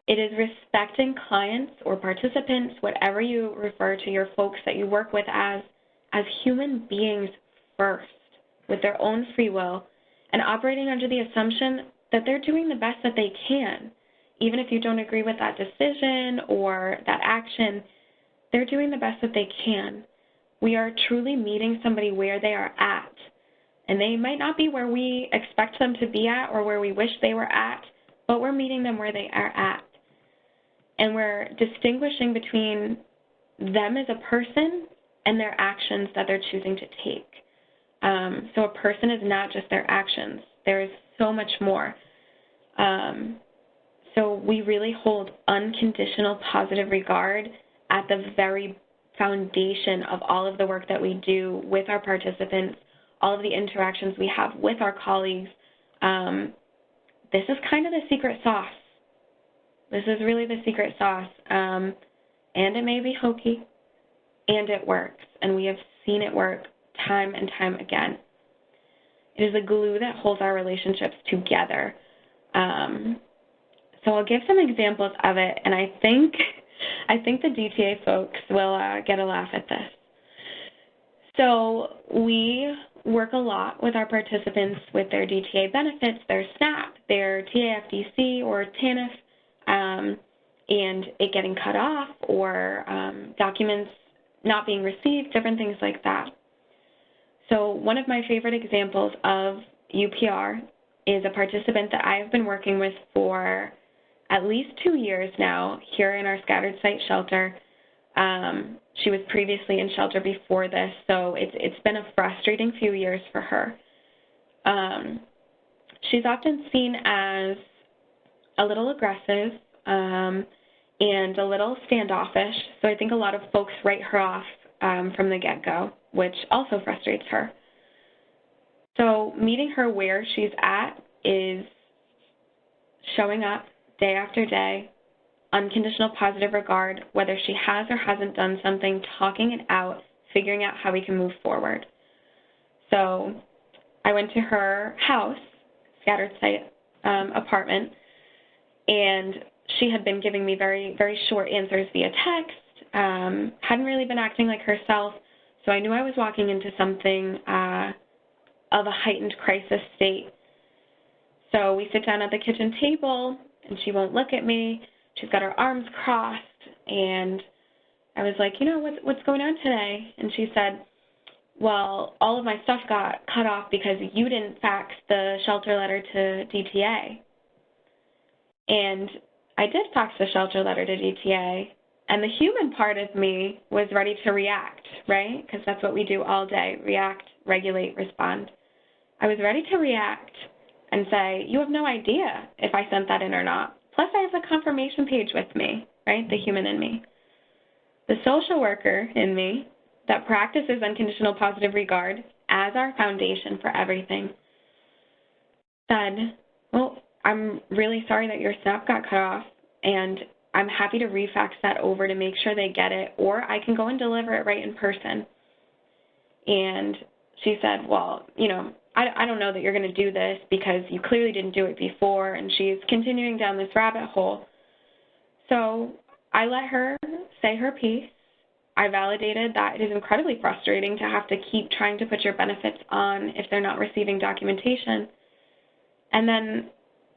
It is respecting clients or participants, whatever you refer to your folks that you work with as human beings first, with their own free will, and operating under the assumption that they're doing the best that they can. Even if you don't agree with that decision or that action, they're doing the best that they can. We are truly meeting somebody where they are at, and they might not be where we expect them to be at or where we wish they were at, but we're meeting them where they are at. And we're distinguishing between them as a person and their actions that they're choosing to take. So a person is not just their actions. There is so much more. So we really hold unconditional positive regard at the very foundation of all of the work that we do with our participants, all of the interactions we have with our colleagues. This is kind of the secret sauce. This is really the secret sauce, and it may be hokey, and it works, and we have seen it work time and time again. It is the glue that holds our relationships together. So I'll give some examples of it, and I think the DTA folks will get a laugh at this. So we work a lot with our participants with their DTA benefits, their SNAP, their TAFDC or TANF, and it getting cut off or documents not being received, different things like that. So one of my favorite examples of UPR is a participant that I've been working with for at least 2 years now here in our scattered site shelter. She was previously in shelter before this, so it's been a frustrating few years for her. She's often seen as a little aggressive and a little standoffish, so I think a lot of folks write her off from the get-go, which also frustrates her. So meeting her where she's at is showing up day after day, unconditional positive regard, whether she has or hasn't done something, talking it out, figuring out how we can move forward. So I went to her house, scattered site apartment, and she had been giving me very, very short answers via text, hadn't really been acting like herself, so I knew I was walking into something of a heightened crisis state. So we sit down at the kitchen table, and she won't look at me. She's got her arms crossed, and I was like, you know, what's going on today? And she said, well, all of my stuff got cut off because you didn't fax the shelter letter to DTA. And I did fax the shelter letter to DTA, and the human part of me was ready to react, right? Because that's what we do all day, react, regulate, respond. I was ready to react and say, you have no idea if I sent that in or not. Plus, I have the confirmation page with me, right, the human in me. The social worker in me that practices unconditional positive regard as our foundation for everything said, well, I'm really sorry that your SNAP got cut off, and I'm happy to refax that over to make sure they get it, or I can go and deliver it right in person. And she said, well, you know, I don't know that you're going to do this because you clearly didn't do it before, and she's continuing down this rabbit hole. So I let her say her piece. I validated that it is incredibly frustrating to have to keep trying to put your benefits on if they're not receiving documentation. And then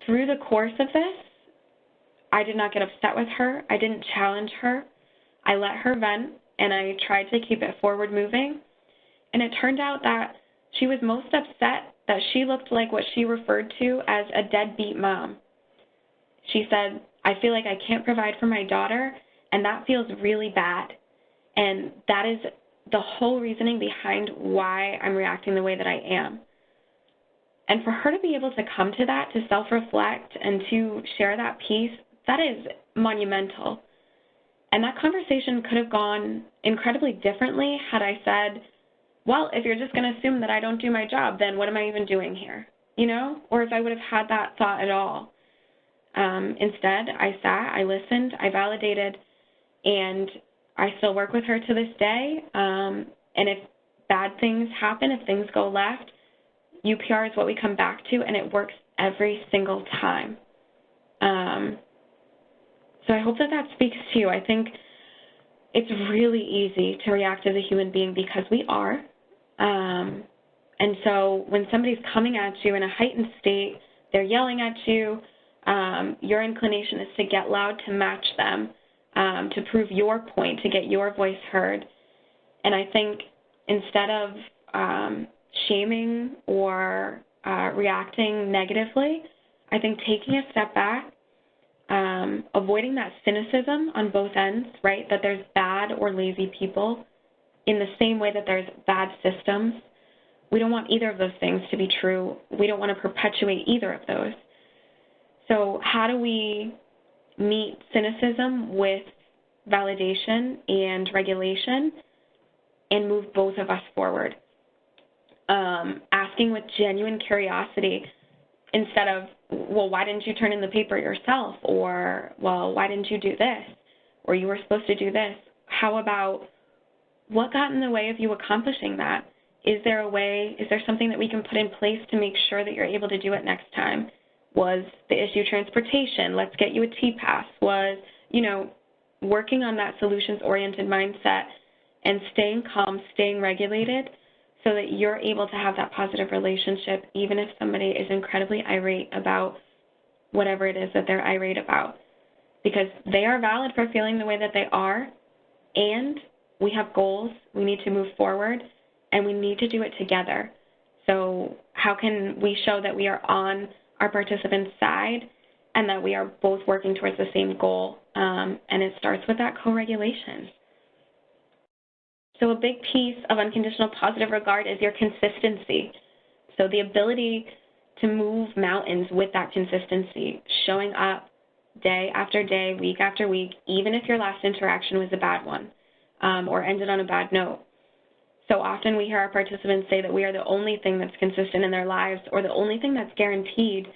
through the course of this, I did not get upset with her. I didn't challenge her. I let her vent, and I tried to keep it forward moving. And it turned out that she was most upset that she looked like what she referred to as a deadbeat mom. She said, I feel like I can't provide for my daughter, and that feels really bad. And that is the whole reasoning behind why I'm reacting the way that I am. And for her to be able to come to that, to self-reflect, and to share that piece, that is monumental. And that conversation could have gone incredibly differently had I said, well, if you're just going to assume that I don't do my job, then what am I even doing here? You know? Or if I would have had that thought at all. Instead, I sat, I listened, I validated, and I still work with her to this day. And if bad things happen, if things go left, UPR is what we come back to, and it works every single time. So I hope that that speaks to you. I think it's really easy to react as a human being because we are. And so when somebody's coming at you in a heightened state, they're yelling at you, your inclination is to get loud to match them, to prove your point, to get your voice heard. And I think instead of shaming or reacting negatively, I think taking a step back, avoiding that cynicism on both ends, right, that there's bad or lazy people in the same way that there's bad systems. We don't want either of those things to be true. We don't want to perpetuate either of those. So how do we meet cynicism with validation and regulation and move both of us forward? Asking with genuine curiosity instead of, well, why didn't you turn in the paper yourself? Or, well, why didn't you do this? Or you were supposed to do this. How about what got in the way of you accomplishing that? Is there a way, is there something that we can put in place to make sure that you're able to do it next time? Was the issue transportation? Let's get you a T-Pass. Was, you know, working on that solutions-oriented mindset and staying calm, staying regulated, so that you're able to have that positive relationship even if somebody is incredibly irate about whatever it is that they're irate about. Because they are valid for feeling the way that they are, and we have goals, we need to move forward, and we need to do it together. So how can we show that we are on our participants' side and that we are both working towards the same goal? And it starts with that co-regulation. So a big piece of unconditional positive regard is your consistency. So the ability to move mountains with that consistency, showing up day after day, week after week, even if your last interaction was a bad one or ended on a bad note. So often we hear our participants say that we are the only thing that's consistent in their lives or the only thing that's guaranteed.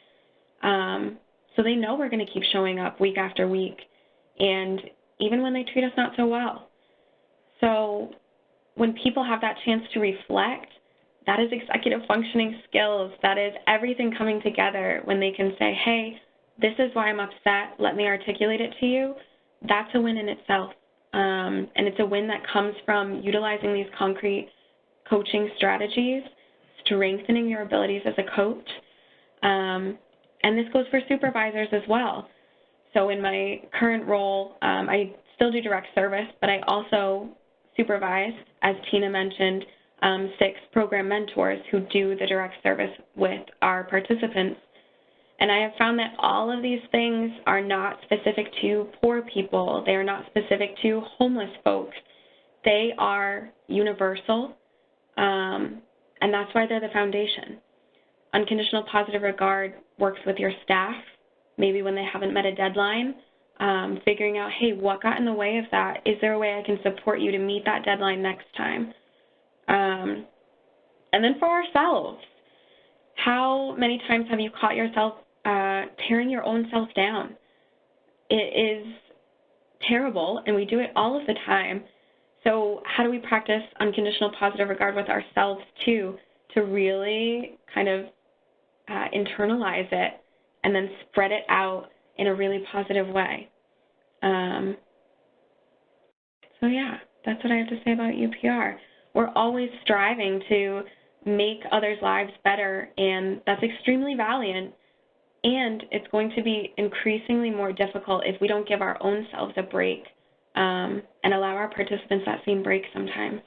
So they know we're going to keep showing up week after week, and even when they treat us not so well. So when people have that chance to reflect, that is executive functioning skills. That is everything coming together when they can say, hey, this is why I'm upset. Let me articulate it to you. That's a win in itself. And it's a win that comes from utilizing these concrete coaching strategies, strengthening your abilities as a coach. And this goes for supervisors as well. So in my current role, I still do direct service, but I also supervise, as Tina mentioned, 6 program mentors who do the direct service with our participants. And I have found that all of these things are not specific to poor people. They are not specific to homeless folks. They are universal, and that's why they're the foundation. Unconditional positive regard works with your staff, maybe when they haven't met a deadline, figuring out, hey, what got in the way of that? Is there a way I can support you to meet that deadline next time? And then for ourselves, how many times have you caught yourself tearing your own self down? It is terrible, and we do it all of the time. So how do we practice unconditional positive regard with ourselves, too, to really kind of internalize it and then spread it out in a really positive way? So, yeah, that's what I have to say about UPR. We're always striving to make others' lives better, and that's extremely valiant. And it's going to be increasingly more difficult if we don't give our own selves a break and allow our participants that same break sometimes.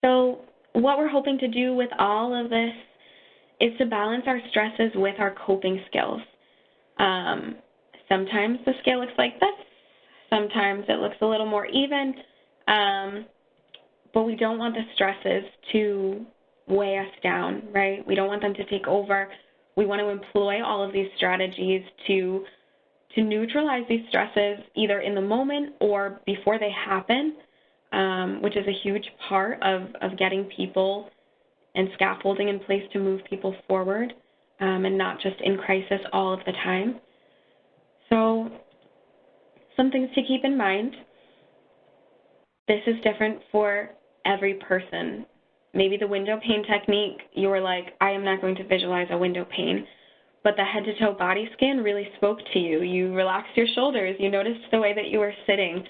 So what we're hoping to do with all of this is to balance our stresses with our coping skills. Sometimes the scale looks like this. Sometimes it looks a little more even. But we don't want the stresses to weigh us down, right? We don't want them to take over. We want to employ all of these strategies to neutralize these stresses either in the moment or before they happen, which is a huge part of getting people and scaffolding in place to move people forward and not just in crisis all of the time. So some things to keep in mind. This is different for every person. Maybe the window pane technique, you were like, I am not going to visualize a window pane, but the head-to-toe body scan really spoke to you. You relaxed your shoulders. You noticed the way that you were sitting.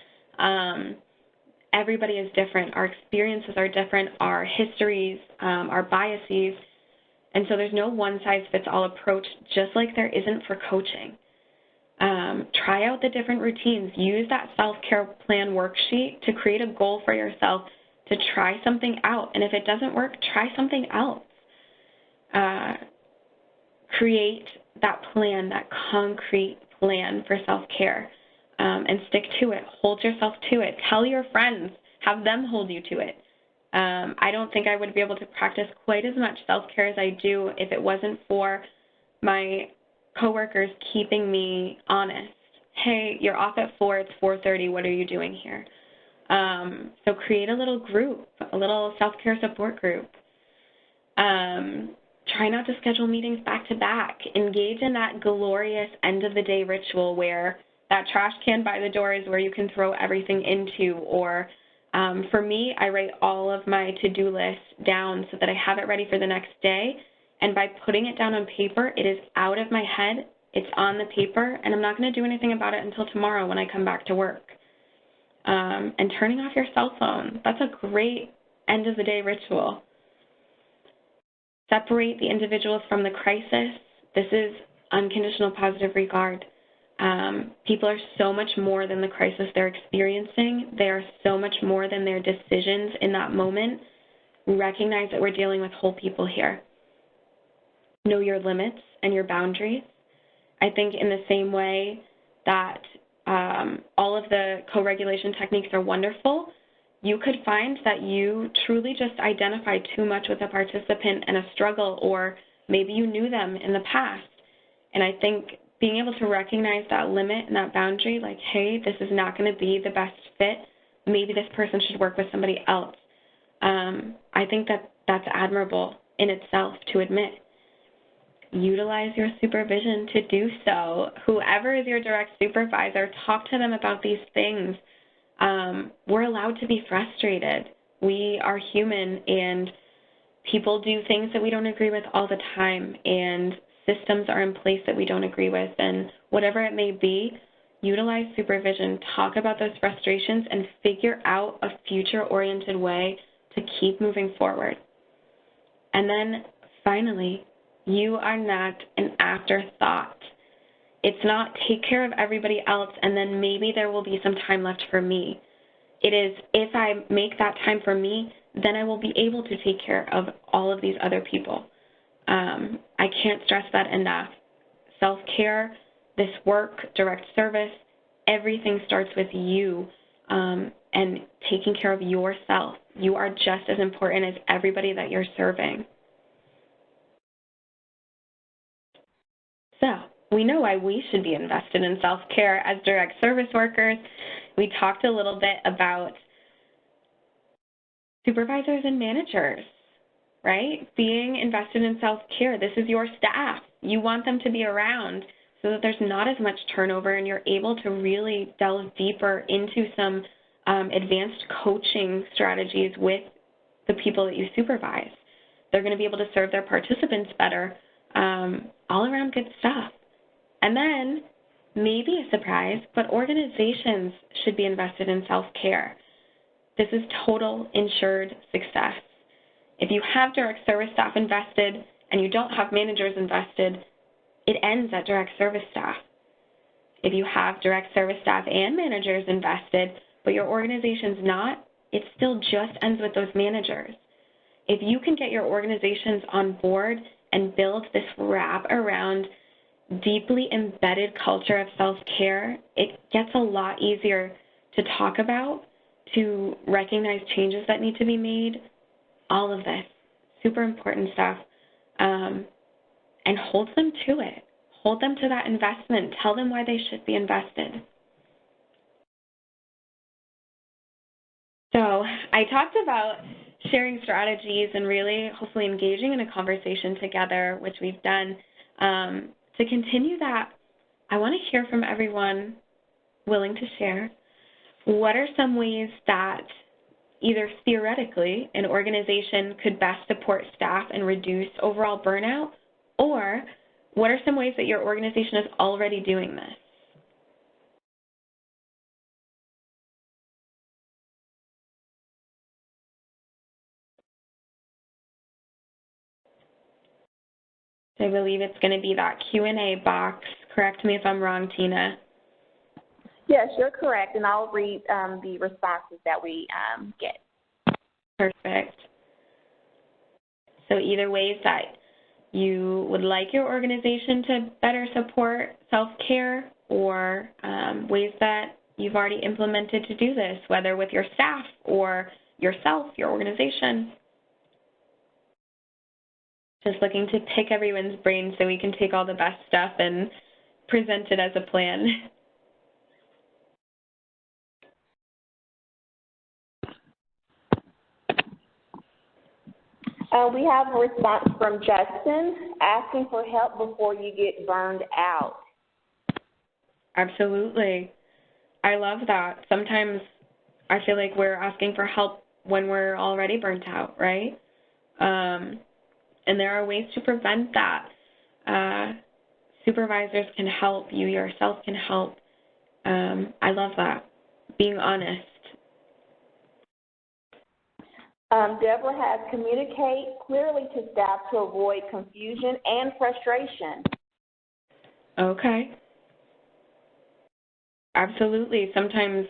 Everybody is different. Our experiences are different, our histories, our biases, and so there's no one-size-fits-all approach, just like there isn't for coaching. Try out the different routines. Use that self-care plan worksheet to create a goal for yourself to try something out. And if it doesn't work, try something else. Create that plan, that concrete plan for self-care, and stick to it. Hold yourself to it. Tell your friends. Have them hold you to it. I don't think I would be able to practice quite as much self-care as I do if it wasn't for my coworkers keeping me honest. Hey, you're off at 4, it's 4:30, what are you doing here? So create a little group, a little self-care support group. Try not to schedule meetings back to back. Engage in that glorious end-of-the-day ritual where that trash can by the door is where you can throw everything into, or for me, I write all of my to-do lists down so that I have it ready for the next day. And by putting it down on paper, it is out of my head, it's on the paper, and I'm not going to do anything about it until tomorrow when I come back to work. and turning off your cell phone. That's a great end-of-the-day ritual. Separate the individuals from the crisis. This is unconditional positive regard. People are so much more than the crisis they're experiencing. They are so much more than their decisions in that moment. Recognize that we're dealing with whole people here. Know your limits and your boundaries. I think in the same way that all of the co-regulation techniques are wonderful, you could find that you truly just identified too much with a participant and a struggle, or maybe you knew them in the past. And I think being able to recognize that limit and that boundary, like, hey, this is not going to be the best fit, maybe this person should work with somebody else. I think that that's admirable in itself to admit. Utilize your supervision to do so. Whoever is your direct supervisor, talk to them about these things. We're allowed to be frustrated. We are human, and people do things that we don't agree with all the time, and systems are in place that we don't agree with, and whatever it may be, utilize supervision, talk about those frustrations, and figure out a future-oriented way to keep moving forward. And then, finally, you are not an afterthought. It's not take care of everybody else and then maybe there will be some time left for me. It is if I make that time for me, then I will be able to take care of all of these other people. I can't stress that enough. Self-care, this work, direct service, everything starts with you and taking care of yourself. You are just as important as everybody that you're serving. So we know why we should be invested in self-care as direct service workers. We talked a little bit about supervisors and managers, right? Being invested in self-care. This is your staff. You want them to be around so that there's not as much turnover and you're able to really delve deeper into some advanced coaching strategies with the people that you supervise. They're going to be able to serve their participants better. All around good stuff. And then, maybe a surprise, but organizations should be invested in self-care. This is total insured success. If you have direct service staff invested and you don't have managers invested, it ends at direct service staff. If you have direct service staff and managers invested, but your organization's not, it still just ends with those managers. If you can get your organizations on board and build this wrap around deeply embedded culture of self-care, it gets a lot easier to talk about, to recognize changes that need to be made, all of this, super important stuff, and hold them to it. Hold them to that investment. Tell them why they should be invested. So I talked about sharing strategies and really hopefully engaging in a conversation together, which we've done. To continue that, I want to hear from everyone willing to share. What are some ways that either theoretically an organization could best support staff and reduce overall burnout, or what are some ways that your organization is already doing this? I believe it's going to be that Q&A box. Correct me if I'm wrong, Tina. Yes, you're correct, and I'll read the responses that we get. Perfect. So either ways that you would like your organization to better support self-care, or ways that you've already implemented to do this, whether with your staff or yourself, your organization. Just looking to pick everyone's brains so we can take all the best stuff and present it as a plan. We have a response from Justin asking for help before you get burned out. Absolutely. I love that. Sometimes I feel like we're asking for help when we're already burnt out, right? And there are ways to prevent that. Supervisors can help. You yourself can help. I love that. being honest. Deborah has communicate clearly to staff to avoid confusion and frustration. Okay. Absolutely. Sometimes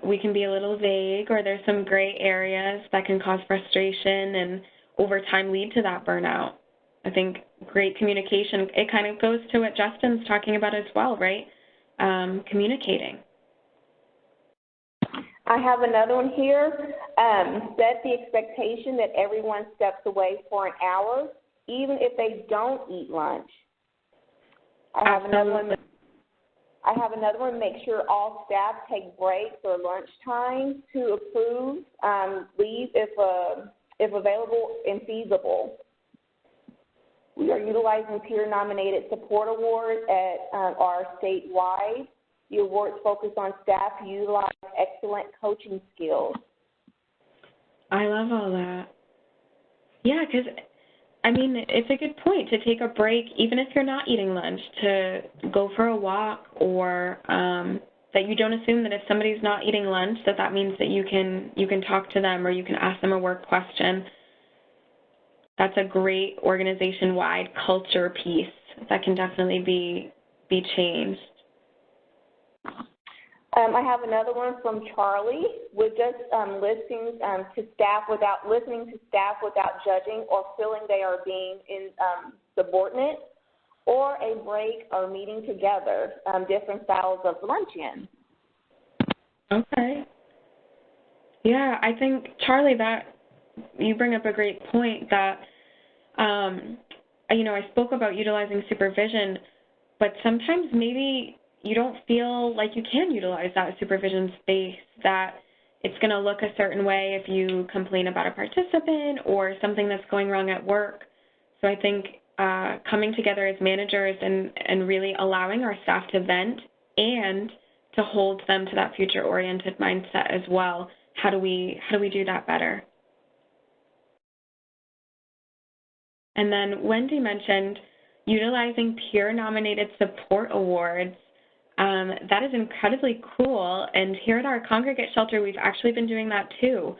we can be a little vague, or there's some gray areas that can cause frustration and over time lead to that burnout. I think great communication, it kind of goes to what Justin's talking about as well, right? Communicating. I have another one here. Set the expectation that everyone steps away for an hour, even if they don't eat lunch. I have another one. Make sure all staff take breaks or lunch time to approve leave if available and feasible. We are utilizing peer-nominated support awards at our statewide. The awards focus on staff who utilize excellent coaching skills. I love all that. Yeah, because, I mean, it's a good point to take a break, even if you're not eating lunch, to go for a walk, or that you don't assume that if somebody's not eating lunch, that means that you can talk to them or you can ask them a work question. That's a great organization-wide culture piece that can definitely be changed. I have another one from Charlie with just listening to staff without judging or feeling they are being insubordinate, or a break or meeting together, different styles of luncheon. Okay. Yeah, I think, Charlie, that you bring up a great point that, I spoke about utilizing supervision, but sometimes maybe you don't feel like you can utilize that supervision space, that it's going to look a certain way if you complain about a participant or something that's going wrong at work. So I think coming together as managers and really allowing our staff to vent and to hold them to that future-oriented mindset as well. How do we do that better? And then Wendy mentioned utilizing peer-nominated support awards. That is incredibly cool, and here at our congregate shelter, we've actually been doing that too.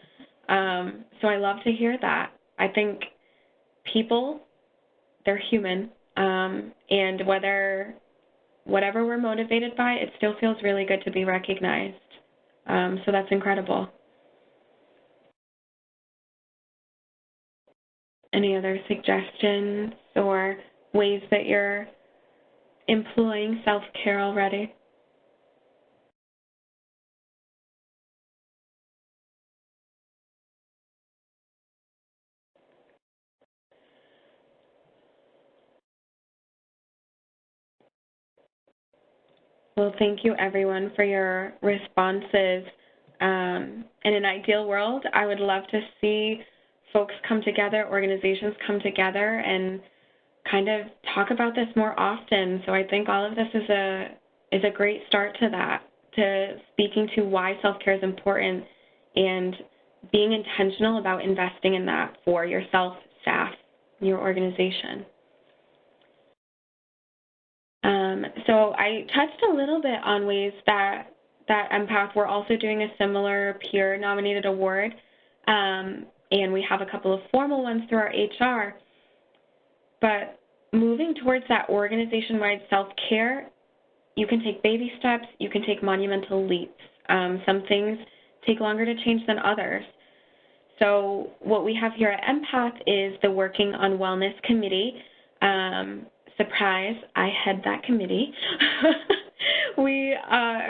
So I love to hear that. I think people, they're human, and whatever we're motivated by, it still feels really good to be recognized. So that's incredible. Any other suggestions or ways that you're employing self-care already? Well, thank you, everyone, for your responses. In an ideal world, I would love to see folks come together, organizations come together, and kind of talk about this more often. So I think all of this is a great start to that, to speaking to why self-care is important and being intentional about investing in that for yourself, staff, your organization. So I touched a little bit on ways that EMPath, we're also doing a similar peer-nominated award, and we have a couple of formal ones through our HR. But moving towards that organization-wide self-care, you can take baby steps, you can take monumental leaps. Some things take longer to change than others. So what we have here at EMPath is the Working on Wellness Committee. Surprise, I head that committee. We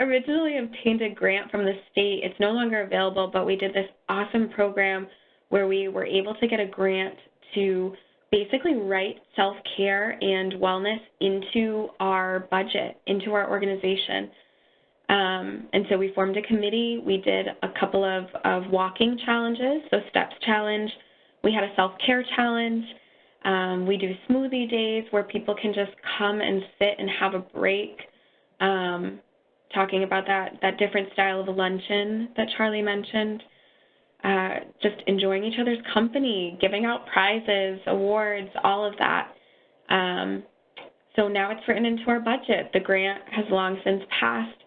originally obtained a grant from the state. It's no longer available, but we did this awesome program where we were able to get a grant to basically write self-care and wellness into our budget, into our organization. And so we formed a committee. We did a couple of walking challenges, so steps challenge. We had a self-care challenge. We do smoothie days where people can just come and sit and have a break, talking about that different style of luncheon that Charlie mentioned, just enjoying each other's company, giving out prizes, awards, all of that. So now it's written into our budget. The grant has long since passed.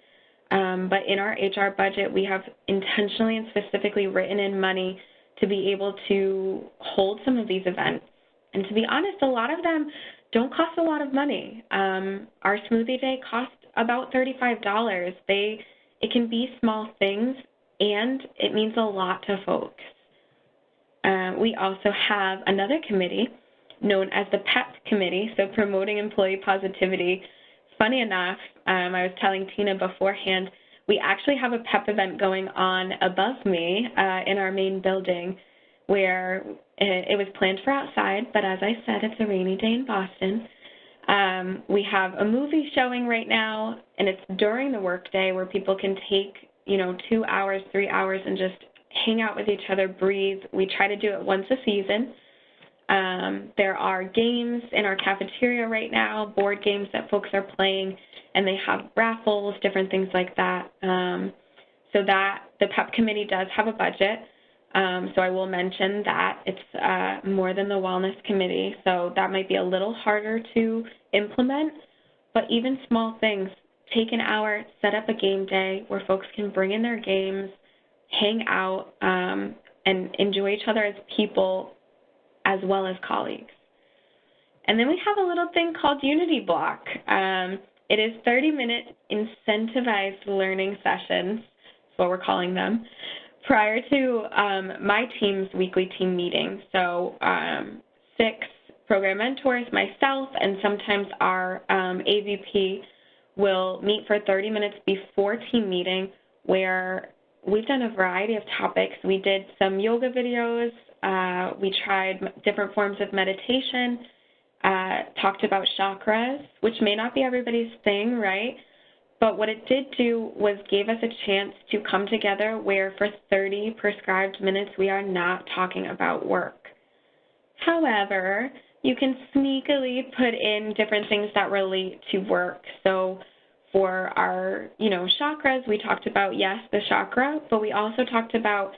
but in our HR budget, we have intentionally and specifically written in money to be able to hold some of these events. And to be honest, a lot of them don't cost a lot of money. Our smoothie day cost about $35. It can be small things, and it means a lot to folks. We also have another committee known as the PEP committee, so promoting employee positivity. Funny enough, I was telling Tina beforehand, we actually have a PEP event going on above me in our main building where it was planned for outside, but as I said, it's a rainy day in Boston. We have a movie showing right now, and it's during the workday where people can take, 2 hours, 3 hours, and just hang out with each other, breathe. We try to do it once a season. There are games in our cafeteria right now, board games that folks are playing, and they have raffles, different things like that. So that the PEP committee does have a budget. So I will mention that it's more than the wellness committee, so that might be a little harder to implement, but even small things, take an hour, set up a game day where folks can bring in their games, hang out, and enjoy each other as people as well as colleagues. And then we have a little thing called Unity Block. It is 30-minute incentivized learning sessions, that's what we're calling them, prior to my team's weekly team meeting. So 6 program mentors, myself, and sometimes our AVP will meet for 30 minutes before team meeting where we've done a variety of topics. We did some yoga videos. We tried different forms of meditation, talked about chakras, which may not be everybody's thing, right? But what it did do was gave us a chance to come together where for 30 prescribed minutes we are not talking about work. However, you can sneakily put in different things that relate to work. So for our, chakras, we talked about, yes, the chakra, but we also talked about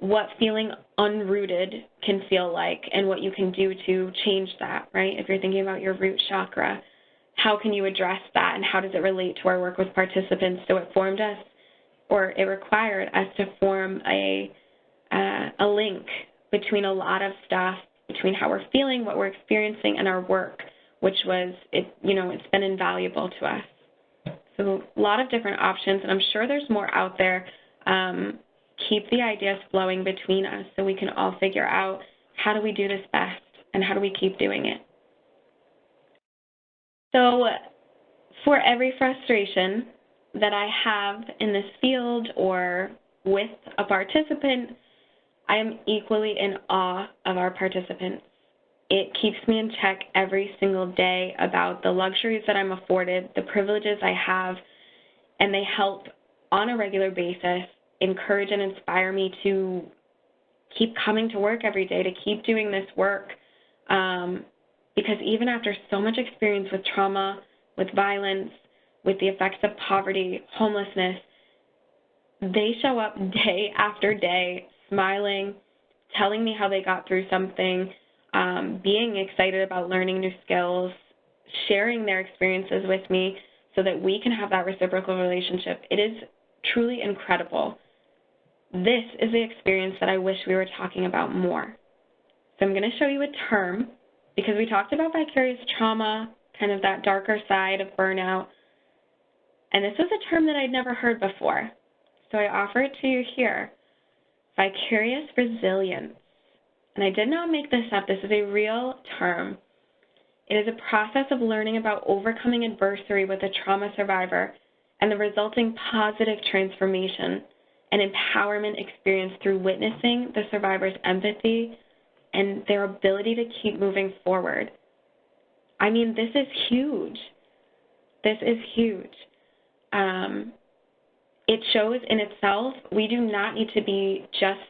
what feeling unrooted can feel like and what you can do to change that, right? If you're thinking about your root chakra, how can you address that and how does it relate to our work with participants? So it formed us, or it required us to form a link between a lot of stuff, between how we're feeling, what we're experiencing, and our work, which was, it's been invaluable to us. So a lot of different options, and I'm sure there's more out there. Keep the ideas flowing between us so we can all figure out how do we do this best and how do we keep doing it. So for every frustration that I have in this field or with a participant, I am equally in awe of our participants. It keeps me in check every single day about the luxuries that I'm afforded, the privileges I have, and they help on a regular basis encourage and inspire me to keep coming to work every day, to keep doing this work. Because even after so much experience with trauma, with violence, with the effects of poverty, homelessness, they show up day after day, smiling, telling me how they got through something, being excited about learning new skills, sharing their experiences with me so that we can have that reciprocal relationship. It is truly incredible. This is the experience that I wish we were talking about more. So I'm going to show you a term because we talked about vicarious trauma, kind of that darker side of burnout, and this was a term that I'd never heard before. So I offer it to you here, vicarious resilience. And I did not make this up. This is a real term. It is a process of learning about overcoming adversity with a trauma survivor and the resulting positive transformation and empowerment experience through witnessing the survivor's empathy and their ability to keep moving forward. I mean, this is huge. This is huge. It shows in itself we do not need to be just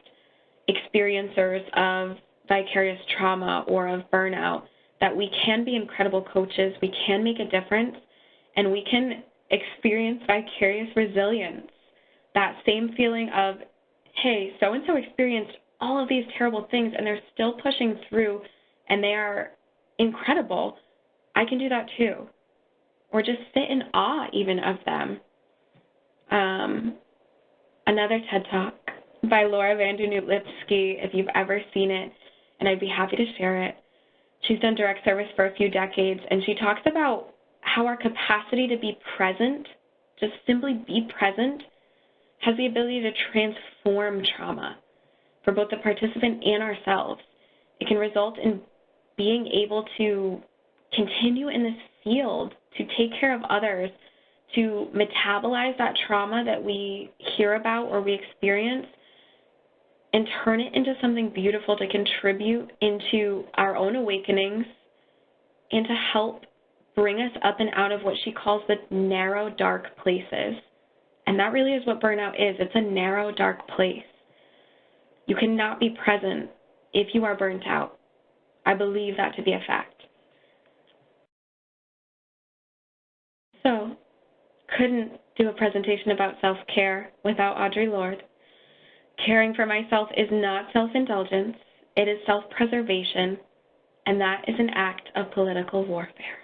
experiencers of vicarious trauma or of burnout, that we can be incredible coaches, we can make a difference, and we can experience vicarious resilience. That same feeling of, hey, so-and-so experienced all of these terrible things and they're still pushing through and they are incredible. I can do that too. Or just sit in awe even of them. another TED Talk by Laura Vandernoot-Lipsky, if you've ever seen it, and I'd be happy to share it. She's done direct service for a few decades, and she talks about how our capacity to be present, just simply be present, has the ability to transform trauma for both the participant and ourselves. It can result in being able to continue in this field, to take care of others, to metabolize that trauma that we hear about or we experience, and turn it into something beautiful to contribute into our own awakenings and to help bring us up and out of what she calls the narrow, dark places. And that really is what burnout is. It's a narrow, dark place. You cannot be present if you are burnt out. I believe that to be a fact. So, couldn't do a presentation about self-care without Audre Lorde. Caring for myself is not self-indulgence. It is self-preservation, and that is an act of political warfare.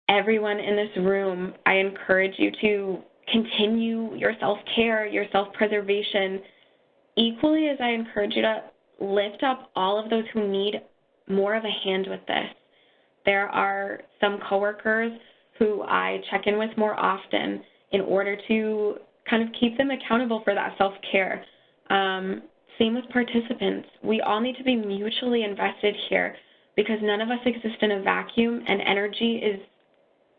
Everyone in this room, I encourage you to continue your self-care, your self-preservation, equally as I encourage you to lift up all of those who need more of a hand with this. There are some coworkers who I check in with more often in order to kind of keep them accountable for that self-care. Same with participants. We all need to be mutually invested here because none of us exist in a vacuum and energy is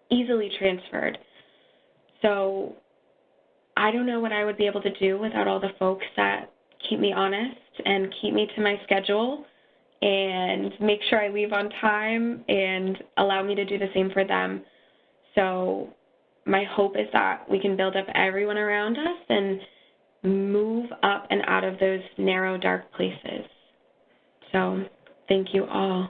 easily transferred. So I don't know what I would be able to do without all the folks that keep me honest and keep me to my schedule and make sure I leave on time and allow me to do the same for them. So my hope is that we can build up everyone around us and move up and out of those narrow, dark places. So thank you all.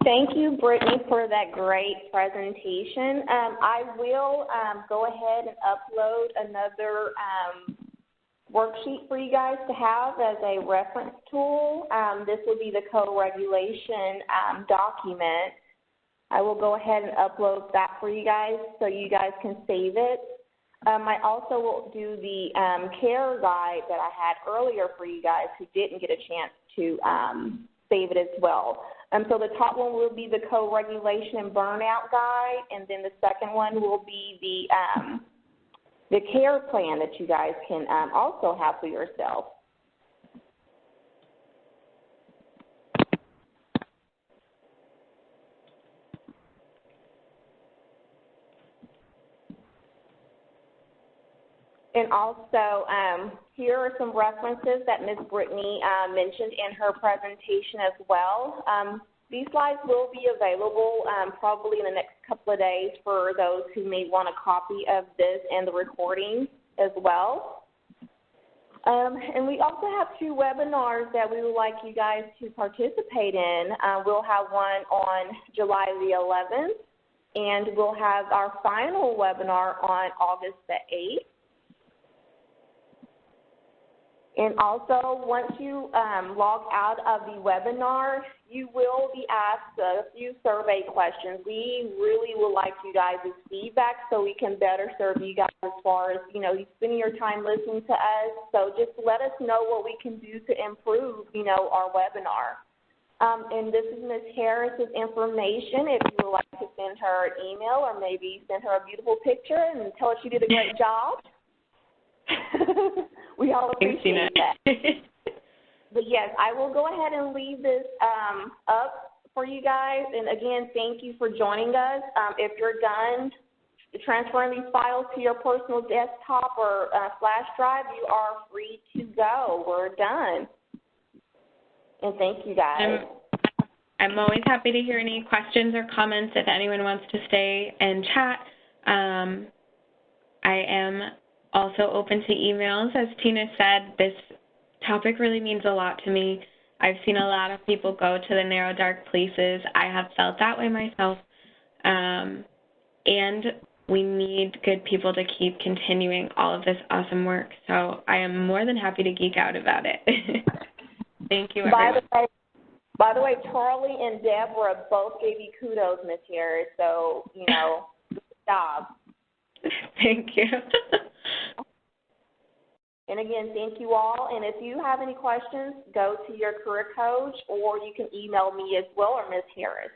Thank you, Brittani, for that great presentation. I will go ahead and upload another worksheet for you guys to have as a reference tool. This will be the co-regulation document. I will go ahead and upload that for you guys so you guys can save it. I also will do the care guide that I had earlier for you guys who didn't get a chance to save it as well. So the top one will be the co-regulation and burnout guide, and then the second one will be the care plan that you guys can also have for yourself. And also, here are some references that Ms. Brittani mentioned in her presentation as well. These slides will be available probably in the next couple of days for those who may want a copy of this and the recording as well. And we also have 2 webinars that we would like you guys to participate in. We'll have one on July the 11th, and we'll have our final webinar on August the 8th. And also, once you log out of the webinar, you will be asked a few survey questions. We really would like you guys' feedback so we can better serve you guys as far as, you spending your time listening to us. So just let us know what we can do to improve, our webinar. And this is Ms. Harris's information. If you would like to send her an email or maybe send her a beautiful picture and tell her she did a great job. We all appreciate that. But yes, I will go ahead and leave this up for you guys. And again, thank you for joining us. If you're done transferring these files to your personal desktop or flash drive, you are free to go. We're done. And thank you guys. I'm always happy to hear any questions or comments if anyone wants to stay and chat. I am also open to emails. As Tina said, this topic really means a lot to me. I've seen a lot of people go to the narrow, dark places. I have felt that way myself. And we need good people to keep continuing all of this awesome work. So I am more than happy to geek out about it. Thank you, everyone. By the way, Charlie and Deborah both gave you kudos, Ms. Harris, so, you know, good job. Thank you. And again, thank you all. And if you have any questions, go to your career coach, or you can email me as well, or Ms. Harris.